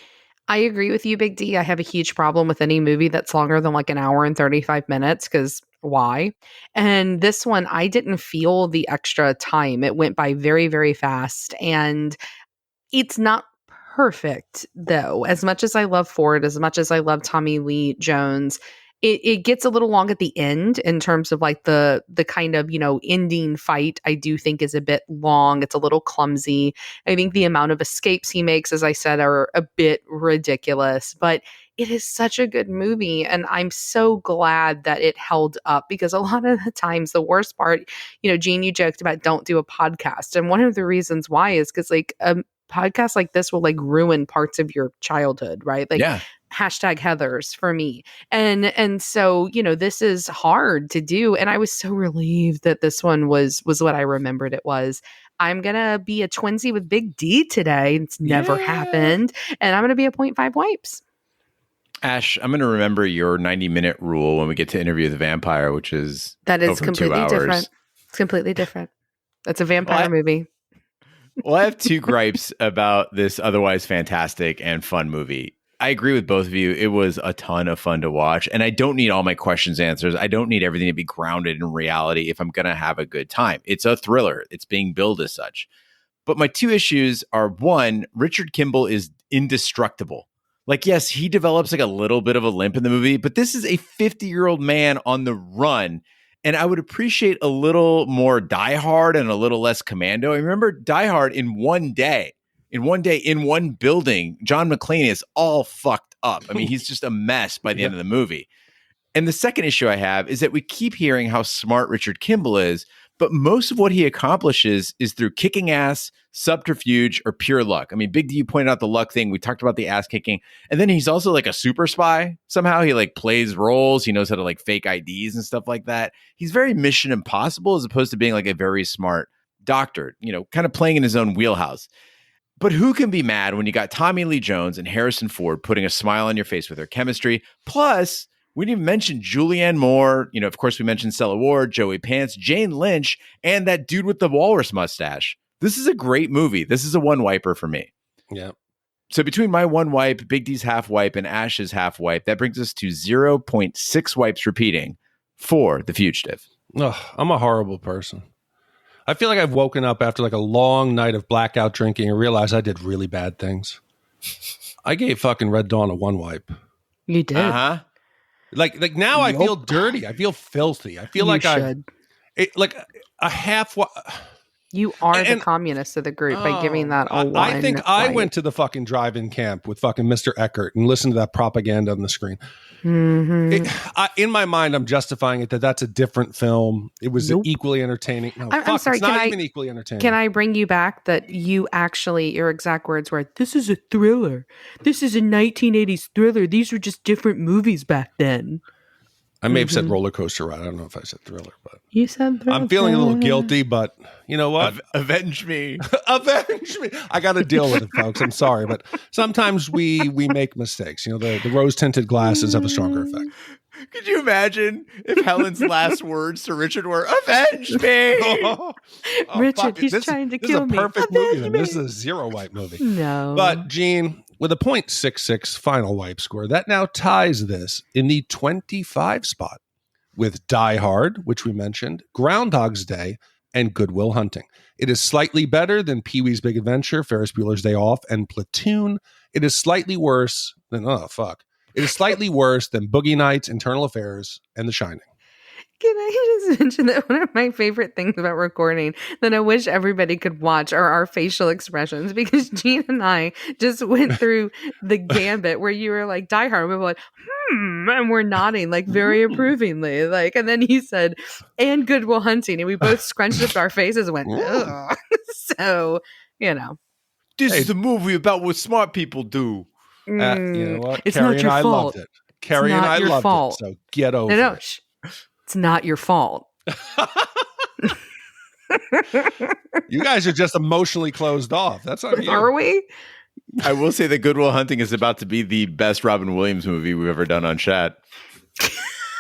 I agree with you, Big D. I have a huge problem with any movie that's longer than like an hour and 35 minutes because why? And this one, I didn't feel the extra time. It went by very, very fast. And it's not perfect, though. As much as I love Ford, as much as I love Tommy Lee Jones, it gets a little long at the end in terms of like the kind of, ending fight. I do think is a bit long. It's a little clumsy. I think the amount of escapes he makes, as I said, are a bit ridiculous, but it is such a good movie. And I'm so glad that it held up because a lot of the times the worst part, Gene, you joked about don't do a podcast. And one of the reasons why is because like podcast like this will like ruin parts of your childhood, right? Like hashtag Heathers for me. And so, this is hard to do. And I was so relieved that this one was what I remembered it was. I'm going to be a twinsy with Big D today. It's never happened. And I'm going to be a 0.5 wipes. Ash, I'm going to remember your 90-minute rule when we get to Interview the Vampire, which is completely 2 hours. Different. It's completely different. That's a vampire movie. Well, I have 2 gripes about this otherwise fantastic and fun movie. I agree with both of you. It was a ton of fun to watch, and I don't need all my questions answered. I don't need everything to be grounded in reality if I'm going to have a good time. It's a thriller. It's being billed as such. But my 2 issues are, 1, Richard Kimble is indestructible. Like, yes, he develops like a little bit of a limp in the movie, but this is a 50-year-old man on the run. And I would appreciate a little more Die Hard and a little less Commando. I remember Die Hard in one day, in one building, John McClane is all fucked up. I mean, he's just a mess by the end of the movie. And the second issue I have is that we keep hearing how smart Richard Kimble is, but most of what he accomplishes is through kicking ass, subterfuge, or pure luck. I mean, Big D, you pointed out the luck thing. We talked about the ass kicking. And then he's also like a super spy. Somehow he like plays roles. He knows how to like fake IDs and stuff like that. He's very Mission Impossible as opposed to being like a very smart doctor, kind of playing in his own wheelhouse. But who can be mad when you got Tommy Lee Jones and Harrison Ford putting a smile on your face with their chemistry? Plus, we didn't even mention Julianne Moore. Of course, we mentioned Stella Ward, Joey Pants, Jane Lynch, and that dude with the walrus mustache. This is a great movie. This is a one wiper for me. Yeah. So between my one wipe, Big D's half wipe, and Ash's half wipe, that brings us to 0.6 wipes repeating for The Fugitive. Ugh, I'm a horrible person. I feel like I've woken up after like a long night of blackout drinking and realized I did really bad things. I gave fucking Red Dawn a one wipe. You did. Uh-huh. Like now I feel dirty. I feel filthy. I feel like like a half. You are the communist of the group by giving that a one. I think I went to the fucking drive-in camp with fucking Mr. Eckert and listened to that propaganda on the screen. Mm-hmm. In my mind, I'm justifying it that's a different film. It was equally entertaining. No, I'm sorry. It's not even equally entertaining. Can I bring you back that you actually, your exact words were, "This is a thriller. This is a 1980s thriller. These were just different movies back then." I may have said roller coaster ride. I don't know if I said thriller, but you said thriller. I'm feeling a little guilty, but you know what? Avenge me. Avenge me. I got to deal with it, folks. I'm sorry, but sometimes we make mistakes. The rose-tinted glasses have a stronger effect. Could you imagine if Helen's last words to Richard were, "Avenge me"? Richard, he's trying to kill me. This is a perfect movie. Then. This is a zero wipe movie. No. But, Gene, with a 0.66 final wipe score, that now ties this in the 25 spot with Die Hard, which we mentioned, Groundhog's Day, and Good Will Hunting. It is slightly better than Pee-wee's Big Adventure, Ferris Bueller's Day Off, and Platoon. It is slightly worse than, It is slightly worse than Boogie Nights, Internal Affairs, and The Shining. Can I just mention that one of my favorite things about recording that I wish everybody could watch are our facial expressions, because Gene and I just went through the gambit where you were like, Die Hard, and we were like, and we're nodding like very approvingly, like, and then he said, and Good Will Hunting, and we both scrunched up our faces and went, ugh. So, This is a movie about what smart people do. You know what? It's Carrie not your and I fault. loved it. Carrie and I loved it. So get over it. It's not your fault. You guys are just emotionally closed off. That's on you. Are we? I will say that Good Will Hunting is about to be the best Robin Williams movie we've ever done on Shat.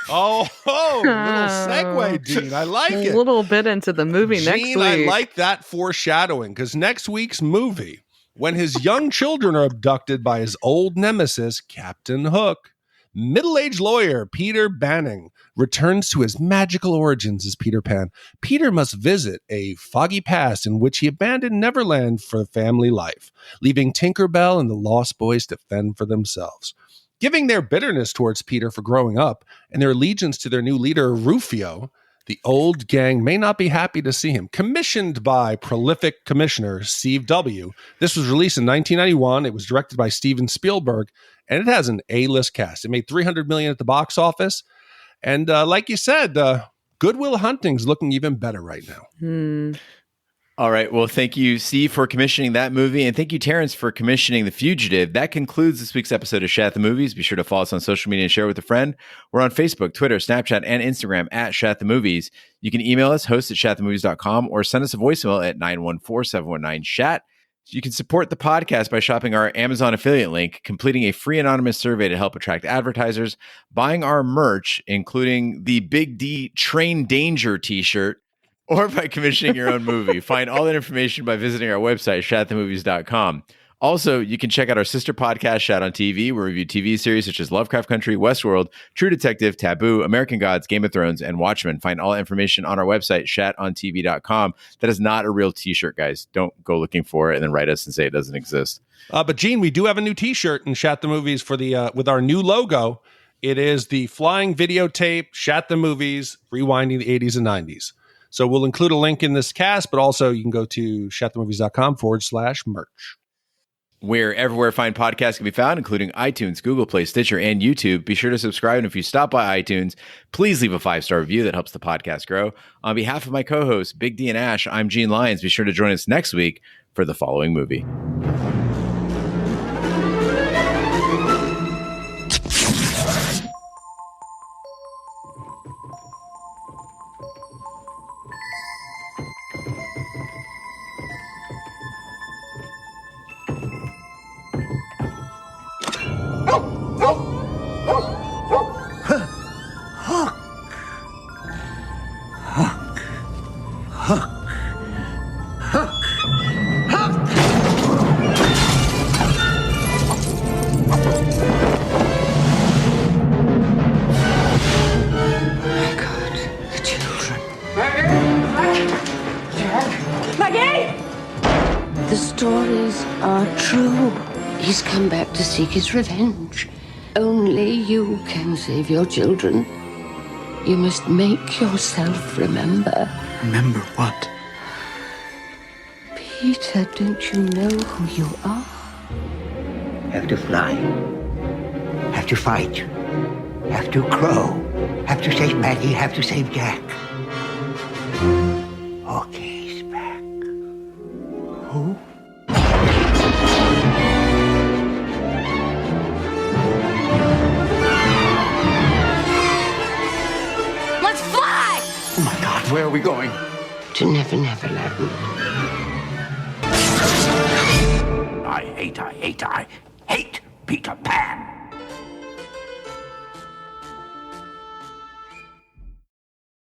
Little segue, Gene. I like it. A little bit into the movie next week. I like that foreshadowing, because next week's movie, when his young children are abducted by his old nemesis, Captain Hook, middle-aged lawyer Peter Banning returns to his magical origins as Peter Pan. Peter must visit a foggy past in which he abandoned Neverland for family life, leaving Tinkerbell and the Lost Boys to fend for themselves. Giving their bitterness towards Peter for growing up and their allegiance to their new leader, Rufio, the old gang may not be happy to see him. Commissioned by prolific commissioner Steve W., this was released in 1991. It was directed by Steven Spielberg, and it has an A-list cast. It made $300 million at the box office. And like you said, Good Will Hunting's looking even better right now. All right. Well, thank you, Steve, for commissioning that movie. And thank you, Terrence, for commissioning The Fugitive. That concludes this week's episode of Shat the Movies. Be sure to follow us on social media and share with a friend. We're on Facebook, Twitter, Snapchat, and Instagram at Shat the Movies. You can email us, host@shatthemovies.com, or send us a voicemail at 914-719-SHAT. You can support the podcast by shopping our Amazon affiliate link, completing a free anonymous survey to help attract advertisers, buying our merch, including the Big D Train Danger t-shirt, or by commissioning your own movie. Find all that information by visiting our website, shatthemovies.com. Also, you can check out our sister podcast, Shat on TV. We review TV series such as Lovecraft Country, Westworld, True Detective, Taboo, American Gods, Game of Thrones, and Watchmen. Find all information on our website, shatontv.com. That is not a real t-shirt, guys. Don't go looking for it and then write us and say it doesn't exist. But Gene, we do have a new t-shirt in Shat the Movies for the with our new logo. It is the flying videotape, Shat the Movies, rewinding the 80s and 90s. So we'll include a link in this cast, but also you can go to shatthemovies.com/merch. We're everywhere fine podcasts can be found, including iTunes, Google Play, Stitcher, and YouTube. Be sure to subscribe. And if you stop by iTunes, please leave a 5-star review. That helps the podcast grow. On behalf of my co-hosts, Big D and Ash, I'm Gene Lyons. Be sure to join us next week for the following movie. The stories are true. He's come back to seek his revenge. Only you can save your children. You must make yourself remember. Remember what? Peter, don't you know who you are? Have to fly. Have to fight. Have to crow. Have to save Maggie. Have to save Jack. Okay, back. Who? Let's fly! Oh my God, where are we going? To Never Never Land. I hate Peter Pan.